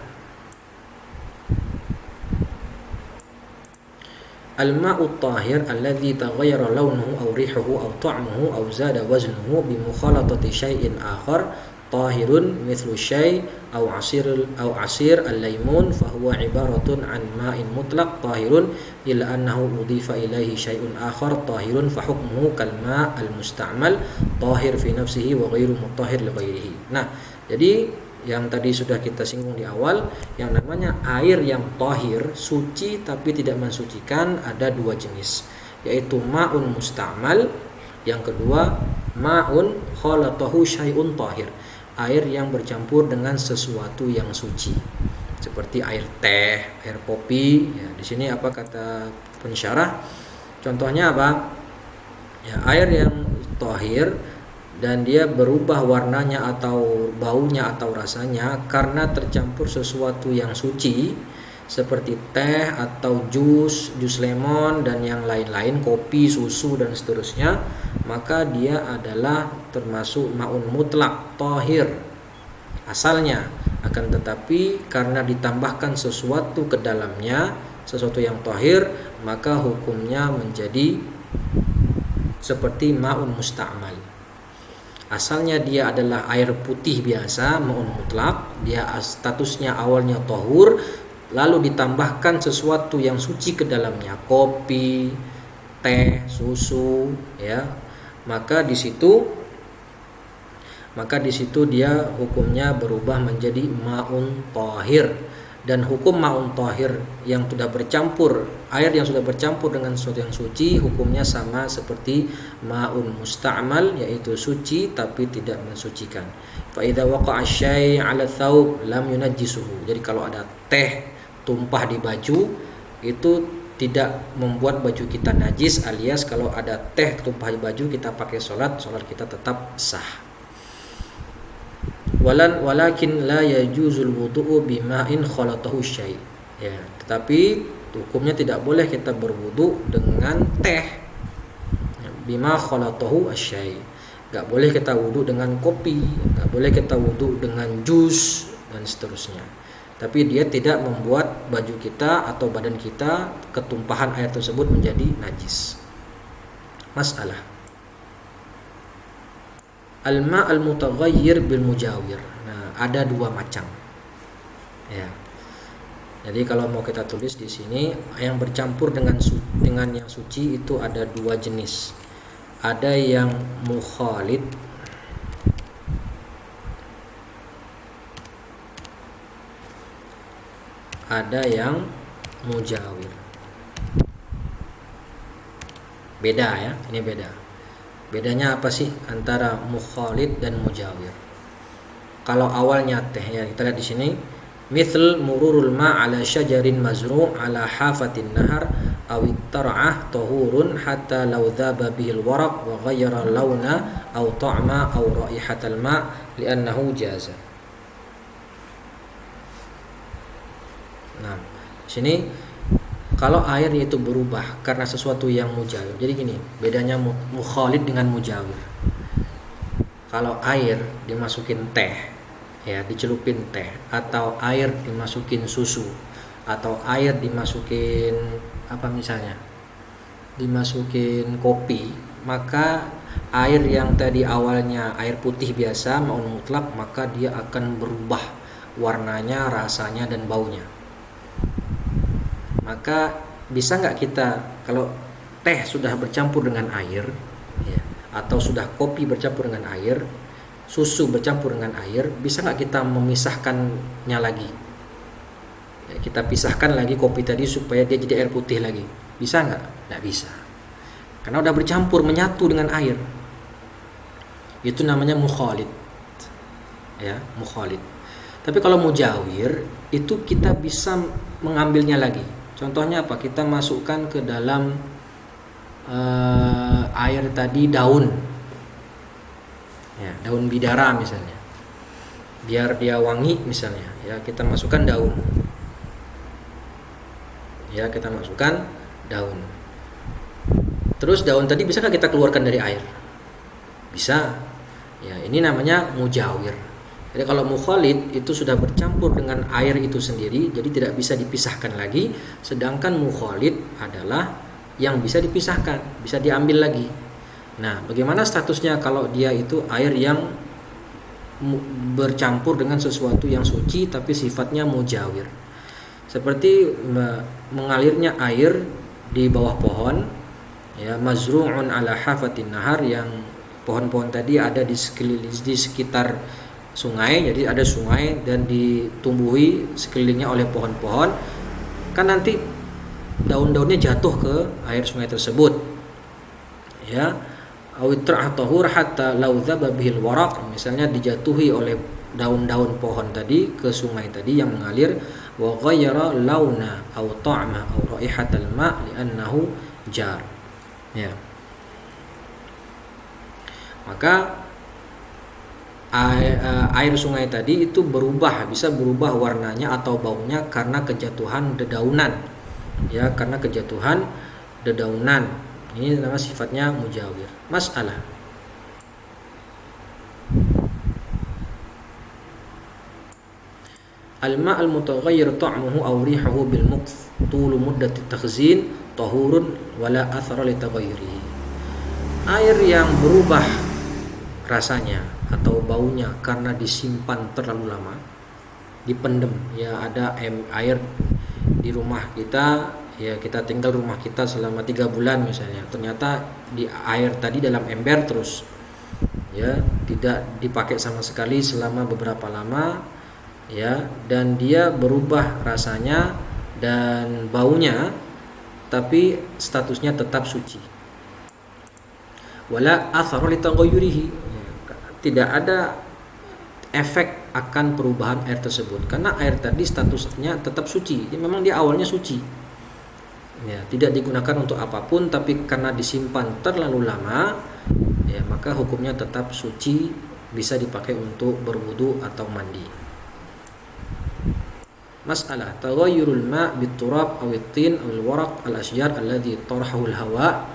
al-ma'u tahir alladhi taghayyara launuhu aw rihuhu aw ta'muhu aw zada waznuhu bi mukhalatati syai'in akhar tahirun mithlu syai' aw asir al-laymun fa huwa ibaratun an ma'in mutlaq tahirun illa annahu udhifa ilaihi syai'un akhar tahirun fa hukmuhu kal ma' al-musta'mal tahir fi nafsihi wa ghairu mutahhir li ghairihi. Nah, jadi yang tadi sudah kita singgung di awal, yang namanya air yang tahir, suci tapi tidak mensucikan, ada dua jenis, yaitu ma'un musta'mal, yang kedua ma'un khalatahu syai'un tahir, air yang bercampur dengan sesuatu yang suci. seperti air teh, air kopi. Ya, di sini apa kata pensyarah? Contohnya apa? Ya, air yang thahir dan dia berubah warnanya atau baunya atau rasanya karena tercampur sesuatu yang suci seperti teh atau jus lemon dan yang lain-lain, kopi, susu dan seterusnya, maka dia adalah termasuk ma'un mutlak thahir asalnya. Akan tetapi karena ditambahkan sesuatu ke dalamnya, sesuatu yang thahir, maka hukumnya menjadi seperti ma'un musta'mal. Asalnya dia adalah air putih biasa, ma'un mutlak, dia statusnya awalnya tahur, lalu ditambahkan sesuatu yang suci ke dalamnya, kopi, teh, susu, ya. Maka di situ dia hukumnya berubah menjadi ma'un tahir. Dan hukum ma'un tahir yang sudah bercampur, air yang sudah bercampur dengan sesuatu yang suci, hukumnya sama seperti ma'un musta'mal, yaitu suci tapi tidak mensucikan. Fa idza waqa'a syai' 'ala thawb lam yunajjisuhu. Jadi kalau ada teh tumpah di baju, itu tidak membuat baju kita najis, alias kalau ada teh tumpah di baju kita pakai sholat kita tetap sah. Walakin la yajuzul wudu'u bima'in khalatahu syai'. Ya, tetapi hukumnya tidak boleh kita berwudu dengan teh. Bima khalatahu asyai'. Enggak boleh kita wudu dengan kopi, enggak boleh kita wudu dengan jus dan seterusnya. Tapi dia tidak membuat baju kita atau badan kita ketumpahan air tersebut menjadi najis. Masalah al-ma' al-mutaghayyir bil mujawir. Nah, ada dua macam. Ya. Jadi kalau mau kita tulis di sini, yang bercampur dengan yang suci itu ada dua jenis. Ada yang mukhalid, ada yang mujawir. Beda ya, ini beda. Bedanya apa sih antara mukhalid dan mujawir? Kalau awalnya teh, ya kita lihat di sini, mithl mururul ma' ala syajarin mazru' ala hafatin nahar aw tar'ah tahurun hatta law dhaba bihil waraq wa ghayyara launa aw ta'ma aw raihatal ma' li'annahu jaza. Nah, sini kalau air itu berubah karena sesuatu yang mujawir. Jadi gini, bedanya mukhalid dengan mujawir. Kalau air dimasukin teh, ya dicelupin teh, atau air dimasukin susu, atau air dimasukin apa misalnya, dimasukin kopi, maka air yang tadi awalnya air putih biasa ma'un mutlak, maka dia akan berubah warnanya, rasanya dan baunya. Maka bisa nggak kita, kalau teh sudah bercampur dengan air, ya, atau sudah kopi bercampur dengan air, susu bercampur dengan air, bisa nggak kita memisahkannya lagi? Ya, kita pisahkan lagi kopi tadi supaya dia jadi air putih lagi. Bisa nggak? Nggak bisa. Karena udah bercampur, menyatu dengan air. Itu namanya mukhalid. Ya, mukhalid. Tapi kalau mujawir, itu kita bisa mengambilnya lagi. Contohnya apa? Kita masukkan ke dalam air tadi daun, ya, daun bidara misalnya, biar dia wangi misalnya. Ya, kita masukkan daun. Ya, kita masukkan daun. Terus daun tadi bisa nggak kita keluarkan dari air? Bisa. Ya, ini namanya mujawir. Jadi kalau mukhalid itu sudah bercampur dengan air itu sendiri, jadi tidak bisa dipisahkan lagi. Sedangkan mukhalid adalah yang bisa dipisahkan, bisa diambil lagi. Nah, bagaimana statusnya kalau dia itu air yang bercampur dengan sesuatu yang suci tapi sifatnya mujawir? Seperti mengalirnya air di bawah pohon, ya, mazru'un ala hafatin nahar, yang pohon-pohon tadi ada di sekitar sungai. Jadi ada sungai dan ditumbuhi sekelilingnya oleh pohon-pohon, kan nanti daun-daunnya jatuh ke air sungai tersebut, ya. Awit tahur hatta law dhaba bihil waraq, misalnya dijatuhi oleh daun-daun pohon tadi ke sungai tadi yang mengalir, wa ghayyara launa aw ta'ma aw raihatal ma' li'annahu jar. Ya. Maka air sungai tadi itu bisa berubah warnanya atau baunya karena kejatuhan dedaunan. Ya, karena kejatuhan dedaunan. Ini nama sifatnya mujawir. Masalah. Al-ma' al-mutaghayyir ta'muhu aw rihuhu bil mukth tul muddat at-takhzin tahurun wala athara li taghayyurihi. Air yang berubah rasanya atau baunya karena disimpan terlalu lama, dipendem. Ya, ada air di rumah kita, ya kita tinggal rumah kita selama 3 bulan misalnya, ternyata di air tadi dalam ember terus, ya tidak dipakai sama sekali selama beberapa lama, ya, dan dia berubah rasanya dan baunya, tapi statusnya tetap suci. Wala athara li taghayyurihi, tidak ada efek akan perubahan air tersebut karena air tadi statusnya tetap suci. Jadi memang dia awalnya suci, ya, tidak digunakan untuk apapun, tapi karena disimpan terlalu lama, ya, maka hukumnya tetap suci, bisa dipakai untuk berwudu atau mandi. Masalah taghayyurul ma' bit-turab aw at-tin aw al-waraq al-ashjar alladhi tarahu al-hawa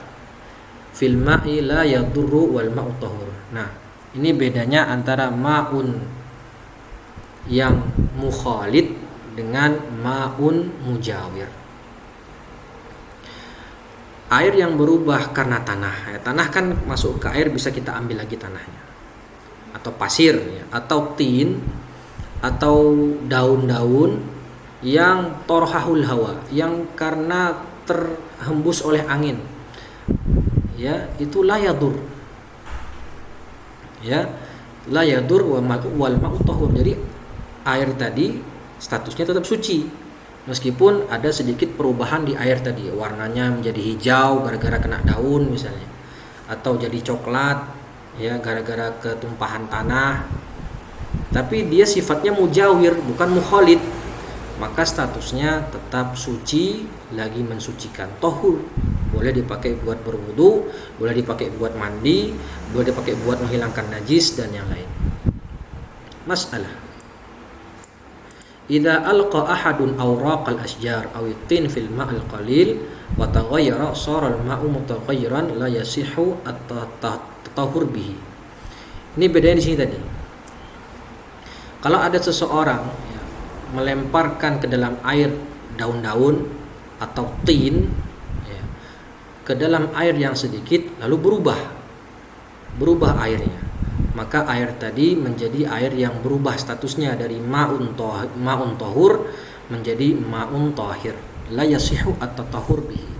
fil ma'i la yadurru wal ma'u tahur. Nah, ini bedanya antara ma'un yang mukhalid dengan ma'un mujawir. Air yang berubah karena tanah. Ya, tanah kan masuk ke air, bisa kita ambil lagi tanahnya. Atau pasir, ya, atau tin, atau daun-daun yang torhahul hawa, yang karena terhembus oleh angin, ya, itu la yadur. Ya, la yadur wal ma'u tahur. Jadi air tadi statusnya tetap suci meskipun ada sedikit perubahan di air tadi, warnanya menjadi hijau gara-gara kena daun misalnya, atau jadi coklat, ya, gara-gara ketumpahan tanah. Tapi dia sifatnya mujawir, bukan mukhalid, maka statusnya tetap suci, lagi mensucikan, tahur. Boleh dipakai buat berwudu, boleh dipakai buat mandi, boleh dipakai buat menghilangkan najis dan yang lain. Masalah. Idza alqa ahadun awraqal asjar aw tin fil ma'al qalil wa taghayyara sara al-ma'u mutaghayyiran la yasihu at-tahur bihi. Ini bedanya di sini tadi. Kalau ada seseorang, ya, melemparkan ke dalam air daun-daun atau tin, ke dalam air yang sedikit, lalu berubah airnya, maka air tadi menjadi air yang berubah statusnya dari ma'un tahur menjadi ma'un tahir, la yasihu at-tahur bihi.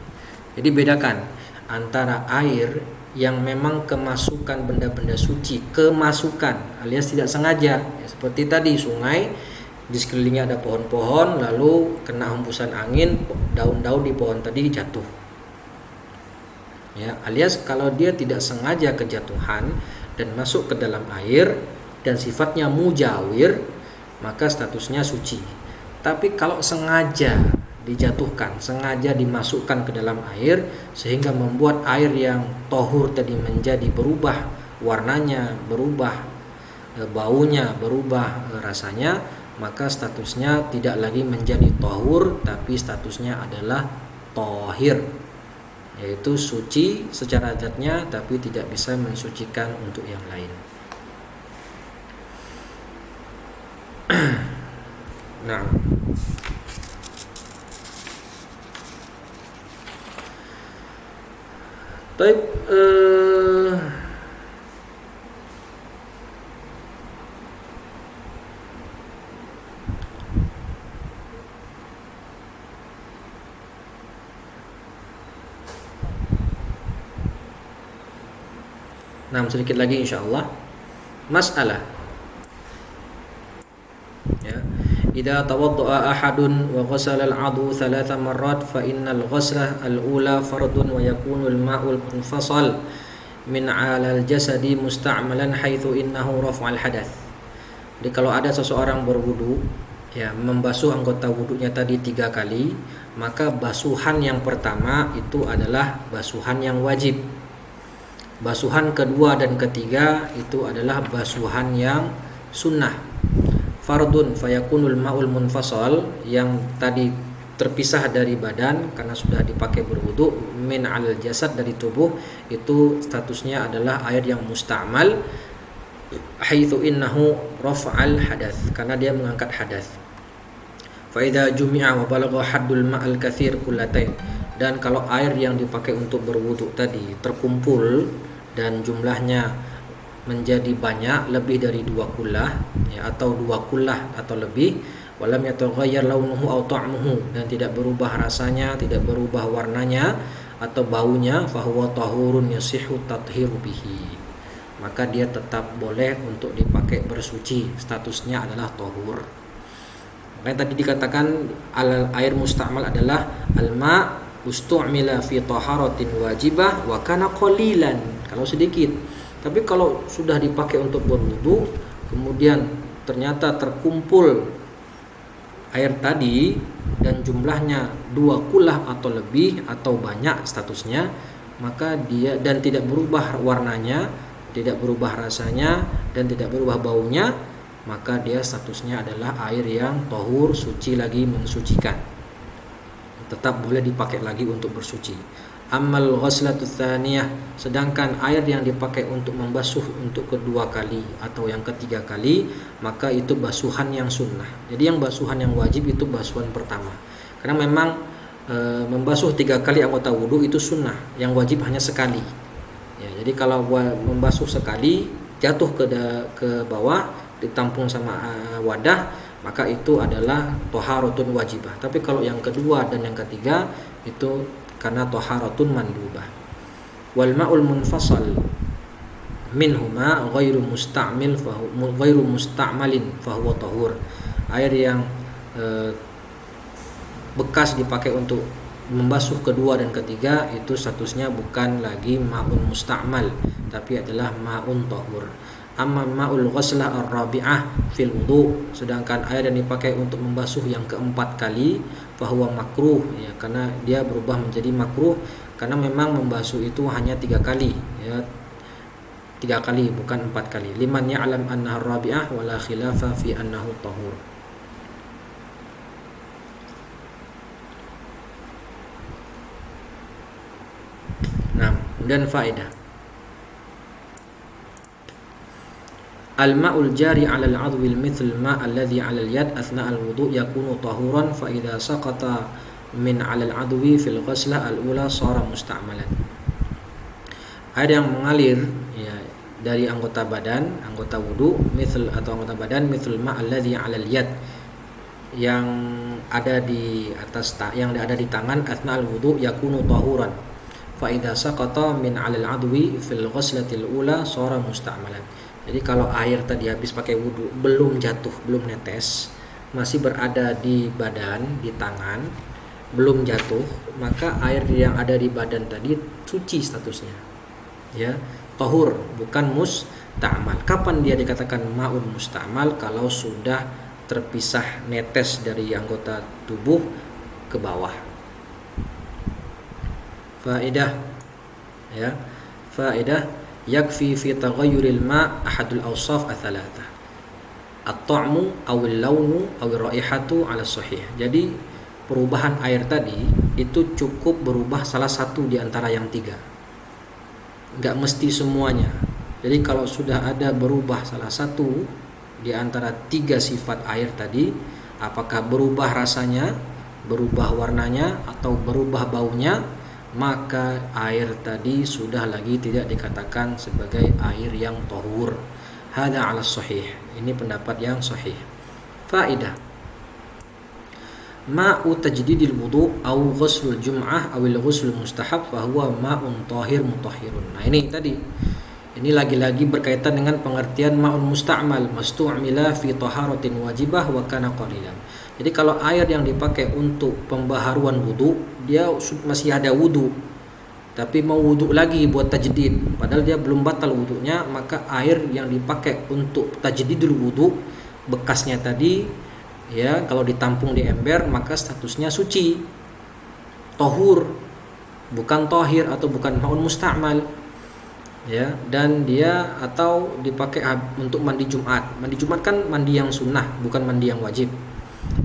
Jadi bedakan antara air yang memang kemasukan benda-benda suci, kemasukan alias tidak sengaja, ya, seperti tadi sungai, di sekelilingnya ada pohon-pohon, lalu kena hembusan angin, daun-daun di pohon tadi jatuh. Ya, alias kalau dia tidak sengaja kejatuhan dan masuk ke dalam air dan sifatnya mujawir, maka statusnya suci. Tapi kalau sengaja dijatuhkan, sengaja dimasukkan ke dalam air sehingga membuat air yang tohur tadi menjadi berubah warnanya, berubah baunya, berubah rasanya, maka statusnya tidak lagi menjadi tohur, tapi statusnya adalah tohir, yaitu suci secara zatnya tapi tidak bisa mensucikan untuk yang lain. Nah, baik, nah, sedikit lagi insyaallah. Masalah, ya, idza tawaddaa ahadun wa ghasala al-'adhu 3 marrat fa innal ghaslah al-ula fardun wa yakunu al-ma'u al-munfasal min 'ala al-jasadi musta'malan haitsu innahu raf'al hadath Jadi kalau ada seseorang berwudu, ya membasuh anggota wudunya tadi 3 kali, maka basuhan yang pertama itu adalah basuhan yang wajib. Basuhan kedua dan ketiga itu adalah basuhan yang sunnah. Fardun fayakunul ma'ul munfasal, yang tadi terpisah dari badan karena sudah dipakai berwudu, min al jasad, dari tubuh, itu statusnya adalah air yang musta'mal, haitsu innahu raf'al hadath, karena dia mengangkat hadath. Fa idza jumi'a wa balagha haddul ma'al katsir kullatain, dan kalau air yang dipakai untuk berwudu tadi terkumpul dan jumlahnya menjadi banyak, lebih dari 2 kullah, ya, atau 2 kullah atau lebih, walam yataghayyar launuhu aw ta'muhu, dan tidak berubah rasanya, tidak berubah warnanya atau baunya, fahuwa tahurun yasihu tathiru bihi, maka dia tetap boleh untuk dipakai bersuci, statusnya adalah tahur. Makanya tadi dikatakan air musta'mal adalah alma ustu'mila fi taharatin wajibah wa kana qalilan, kalau sedikit. Tapi kalau sudah dipakai untuk berwudu, kemudian ternyata terkumpul air tadi dan jumlahnya 2 kullah atau lebih atau banyak statusnya, maka dia, dan tidak berubah warnanya, tidak berubah rasanya, dan tidak berubah baunya, maka dia statusnya adalah air yang tahur, suci lagi, mensucikan, tetap boleh dipakai lagi untuk bersuci. Amal ghuslatu tsaniyah, sedangkan air yang dipakai untuk membasuh untuk kedua kali atau yang ketiga kali, maka itu basuhan yang sunnah. Jadi yang basuhan yang wajib itu basuhan pertama, karena memang membasuh 3 kali anggota wudu itu sunnah, yang wajib hanya sekali, ya. Jadi kalau membasuh sekali jatuh ke bawah, ditampung sama wadah, maka itu adalah toharatun wajibah. Tapi kalau yang kedua dan yang ketiga itu karena toharatun mandubah. Wal ma'ul munfasal minhuma ghairu musta'malin fahuwa tahur. Air yang bekas dipakai untuk membasuh kedua dan ketiga itu statusnya bukan lagi ma'un musta'mal, tapi adalah ma'un tahur. Amma ma'ul ghuslah ar-rabi'ah fil wudu, sedangkan air yang dipakai untuk membasuh yang keempat kali, fahuwa makruh, ya, karena dia berubah menjadi makruh, karena memang membasuh itu hanya 3 kali, ya, 3 kali bukan 4 kali. Liman ya'lam annaha ar-rabi'ah wala khilafa fi annahu tahur. Nah, dan faedah al-ma'ul jari 'ala al-'adwi mithl ma' alladhi 'ala al-yad athna' al-wudu' yakunu tahuran fa idza saqata min 'ala al-'adwi fil ghuslah al-ula shara musta'malan. Air yang mengalir, ya, dari anggota badan, anggota wudu, mithl atau anggota badan, mithl ma' alladhi 'ala al-yad, yang ada di atas yang ada di tangan, athna' al-wudu' yakunu tahuran fa idza saqata min 'ala al-'adwi fil ghuslatil ula shara musta'malan. Jadi kalau air tadi habis pakai wudu belum jatuh, belum netes, masih berada di badan, di tangan, belum jatuh, maka air yang ada di badan tadi suci statusnya, ya, tahur, bukan musta'mal. Kapan dia dikatakan ma'un musta'mal? Kalau sudah terpisah, netes dari anggota tubuh ke bawah. Faedah, ya, faedah yakfi fi taghayyuril ma' ahadul awsaf ats-tsalatsa, at-ta'mu aw al-launu aw ar-raihatu 'ala sahih. Jadi perubahan air tadi itu cukup berubah salah satu di antara yang 3, enggak mesti semuanya. Jadi kalau sudah ada berubah salah satu di antara 3 sifat air tadi, apakah berubah rasanya, berubah warnanya, atau berubah baunya, maka air tadi sudah lagi tidak dikatakan sebagai air yang tahur. Hada 'ala sahih, ini pendapat yang sahih. Faedah ma'u tajdidil wudu aw ghuslul jum'ah aw al-ghusl mustahab fa huwa ma'un tahir mutahhirun. Nah, ini tadi, ini lagi-lagi berkaitan dengan pengertian ma'un musta'mal, mastu'mila fi taharatin wajibah wa kana qalilan. Jadi kalau air yang dipakai untuk pembaharuan wudu, dia masih ada wudu, tapi mau wudu lagi buat tajdid, padahal dia belum batal wudunya, maka air yang dipakai untuk tajdidul wudu bekasnya tadi, ya, kalau ditampung di ember maka statusnya suci, tohur, bukan tohir atau bukan maun musta'mal, ya. Dan dia atau dipakai untuk mandi Jumat. Mandi Jumat kan mandi yang sunnah, bukan mandi yang wajib.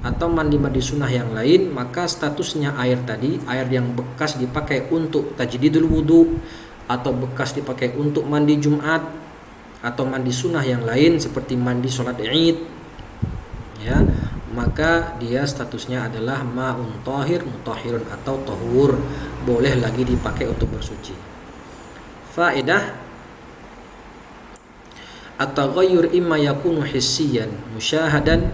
Atau mandi sunnah yang lain, maka statusnya air tadi, air yang bekas dipakai untuk tajdidul wudu atau bekas dipakai untuk mandi Jumat atau mandi sunnah yang lain seperti mandi sholat Id, ya, maka dia statusnya adalah ma'un tahir mutahhirun atau tahur, boleh lagi dipakai untuk bersuci. Faedah at-taghayyur imma yakunu hissiyan musyahadan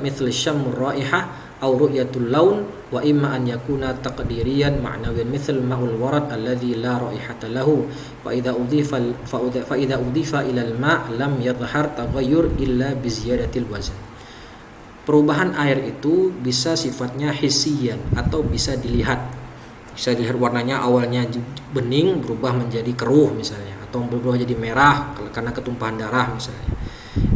mithl syammur raihah aw ru'yatul laun wa imma an yakuna taqdiriyan ma'nawiyan mithl ma'ul warad alladhi la raihata lahu fa idza udhifa ila al-ma' lam yadhhar taghayyur illa bi ziyadatil wazn. Perubahan air itu bisa sifatnya hissiyan atau bisa dilihat. Bisa dilihat warnanya, awalnya bening berubah menjadi keruh misalnya, atau berubah jadi merah karena ketumpahan darah misalnya.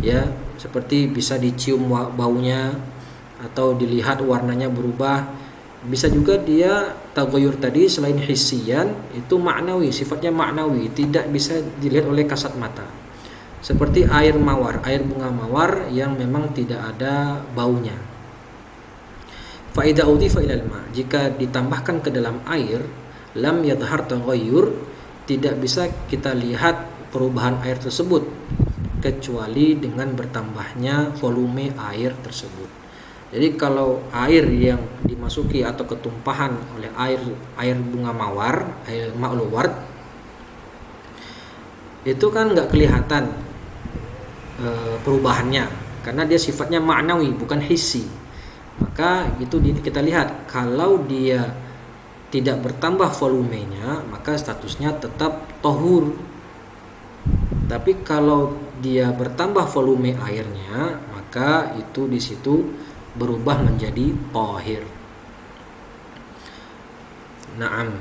Ya, seperti bisa dicium baunya atau dilihat warnanya berubah. Bisa juga dia taghayyur tadi selain hissiyan itu maknawi, sifatnya maknawi, tidak bisa dilihat oleh kasat mata. Seperti air mawar, air bunga mawar yang memang tidak ada baunya. Fa idza udhifa ilal ma, jika ditambahkan ke dalam air, lam yadhhar taghayyur, tidak bisa kita lihat perubahan air tersebut kecuali dengan bertambahnya volume air tersebut. Jadi kalau air yang dimasuki atau ketumpahan oleh air bunga mawar, air ma'ul ward, itu kan nggak kelihatan perubahannya karena dia sifatnya maknawi bukan hissi. Maka itu kita lihat, kalau dia tidak bertambah volumenya maka statusnya tetap tohur. Tapi kalau dia bertambah volume airnya maka itu di situ berubah menjadi tahir. Naam.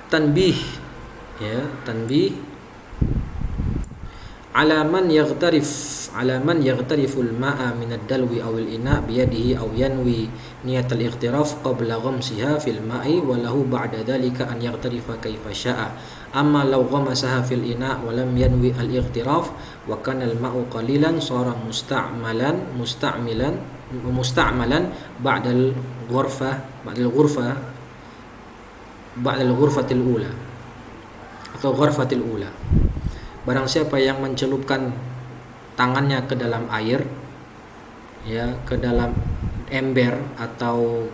Tanbih, ya, tanbih ala man yaghtarifu al-ma'a min ad-dalwi aw al-ina' bi yadihi aw yanwi niyat al-ightiraf qabla ghamsiha fil ma'i wa lahu ba'da dhalika an yaghtarifa kayfa sya'a. Amma law ghamasaha fil ina' wa lam yanwi al-ightiraf wa kana al-ma'u qalilan sara musta'malan ba'da al-ghurfatil ula atau ghurfatil ula. Barang siapa yang mencelupkan tangannya ke dalam air, ya, ke dalam ember atau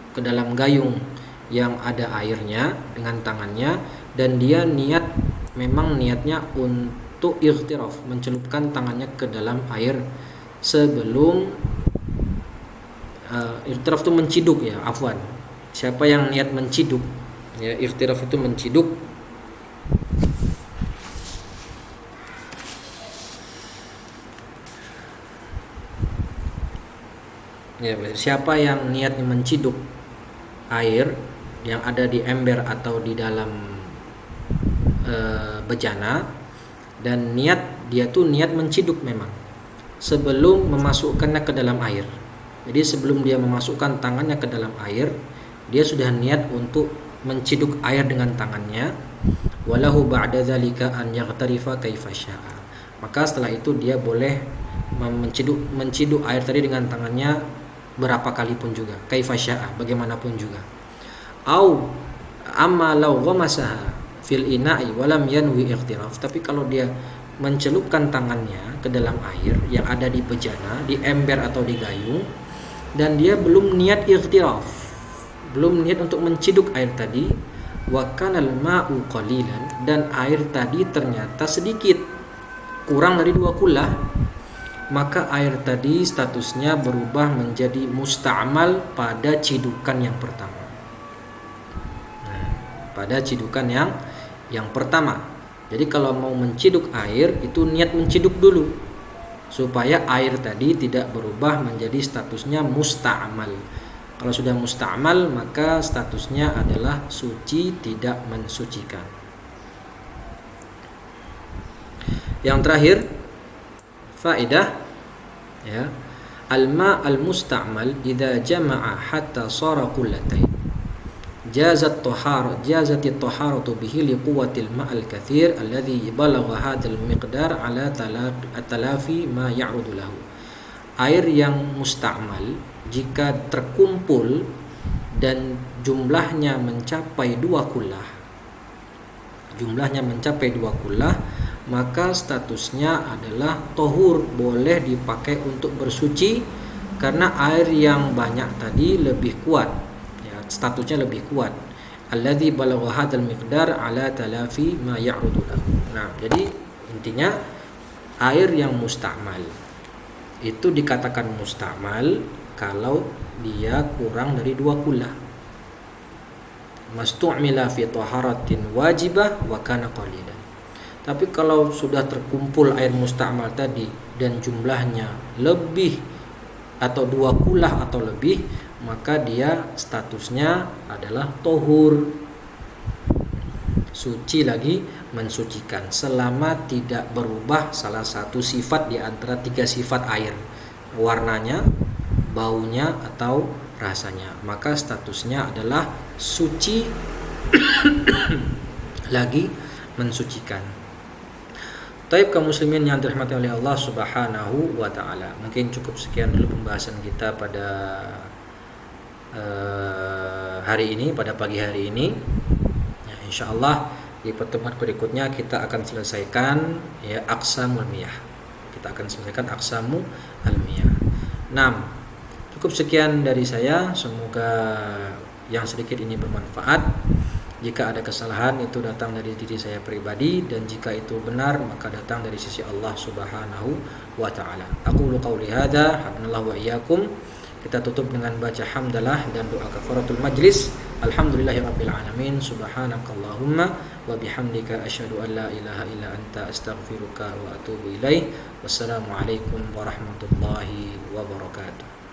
ke dalam gayung yang ada airnya dengan tangannya, dan dia memang niatnya untuk ightiraf, mencelupkan tangannya ke dalam air sebelum ightiraf itu menciduk, ya, afwan. Siapa yang niat menciduk, ya, ightiraf itu menciduk, ya, siapa yang niatnya menciduk air yang ada di ember atau di dalam bejana, dan dia tuh niat menciduk memang sebelum memasukkannya ke dalam air. Jadi sebelum dia memasukkan tangannya ke dalam air, dia sudah niat untuk menciduk air dengan tangannya. Walahu ba'da dzalika an yaghtarifa kaifa syaa. Maka setelah itu dia boleh menciduk air tadi dengan tangannya berapa kali pun juga, kaifa syaa, bagaimanapun juga. Au amma law ghamasaha fil ina'i wa lam yanwi ightiraf. Tapi kalau dia mencelupkan tangannya ke dalam air yang ada di bejana, di ember atau di gayung, dan dia belum niat ightiraf, belum niat untuk menciduk air tadi, wa kanal ma'u qalilan, dan air tadi ternyata sedikit, kurang dari 2 kullah, maka air tadi statusnya berubah menjadi musta'mal pada cidukan yang pertama. Nah, pada cidukan yang pertama. Jadi kalau mau menciduk air itu niat menciduk dulu supaya air tadi tidak berubah menjadi statusnya musta'mal. Kalau sudah musta'mal maka statusnya adalah suci, tidak mensucikan. Yang terakhir, faedah Ya. Al-ma' al-musta'mal idza jama'a hatta sara qullatain. Jazat at-taharatu bihi liquwwatil ma'al katsir alladhi balagha hadzal miqdar ala talafi ma ya'rudu lahu. Air yang musta'mal jika terkumpul dan jumlahnya mencapai 2 kullah. Maka statusnya adalah tohur, boleh dipakai untuk bersuci karena air yang banyak tadi lebih kuat, ya, statusnya lebih kuat. Alladzi balagha hadzal miqdar ala talafi ma ya'rudu lahu. Nah, jadi intinya air yang musta'mal itu dikatakan musta'mal kalau dia kurang dari 2 kullah. Mastu'mila fi taharatin wajibah wa kana qalilan. Tapi kalau sudah terkumpul air musta'mal tadi dan jumlahnya lebih atau 2 kullah atau lebih, maka dia statusnya adalah tohur, suci lagi mensucikan, selama tidak berubah salah satu sifat di antara 3 sifat air, warnanya, baunya, atau rasanya, maka statusnya adalah suci lagi mensucikan. Taib kaum muslimin yang dirahmati oleh Allah Subhanahu wa taala. Mungkin cukup sekian dulu pembahasan kita pada hari ini, pada pagi hari ini. Ya, insyaallah di pertemuan berikutnya kita akan selesaikan ya aqsamul miyah. Kita akan selesaikan aqsamul al-miyah. 6. Cukup sekian dari saya, semoga yang sedikit ini bermanfaat. Jika ada kesalahan itu datang dari diri saya pribadi, dan jika itu benar maka datang dari sisi Allah Subhanahu wa taala. Aqulu qauli hadza, hadanallahu wa iyyakum. Kita tutup dengan baca hamdalah dan doa kafaratul majlis. Alhamdulillahirabbil alamin. Subhanakallahumma wa bihamdika asyhadu an la ilaha illa anta astaghfiruka wa atubu ilaik. Wassalamualaikum warahmatullahi wabarakatuh.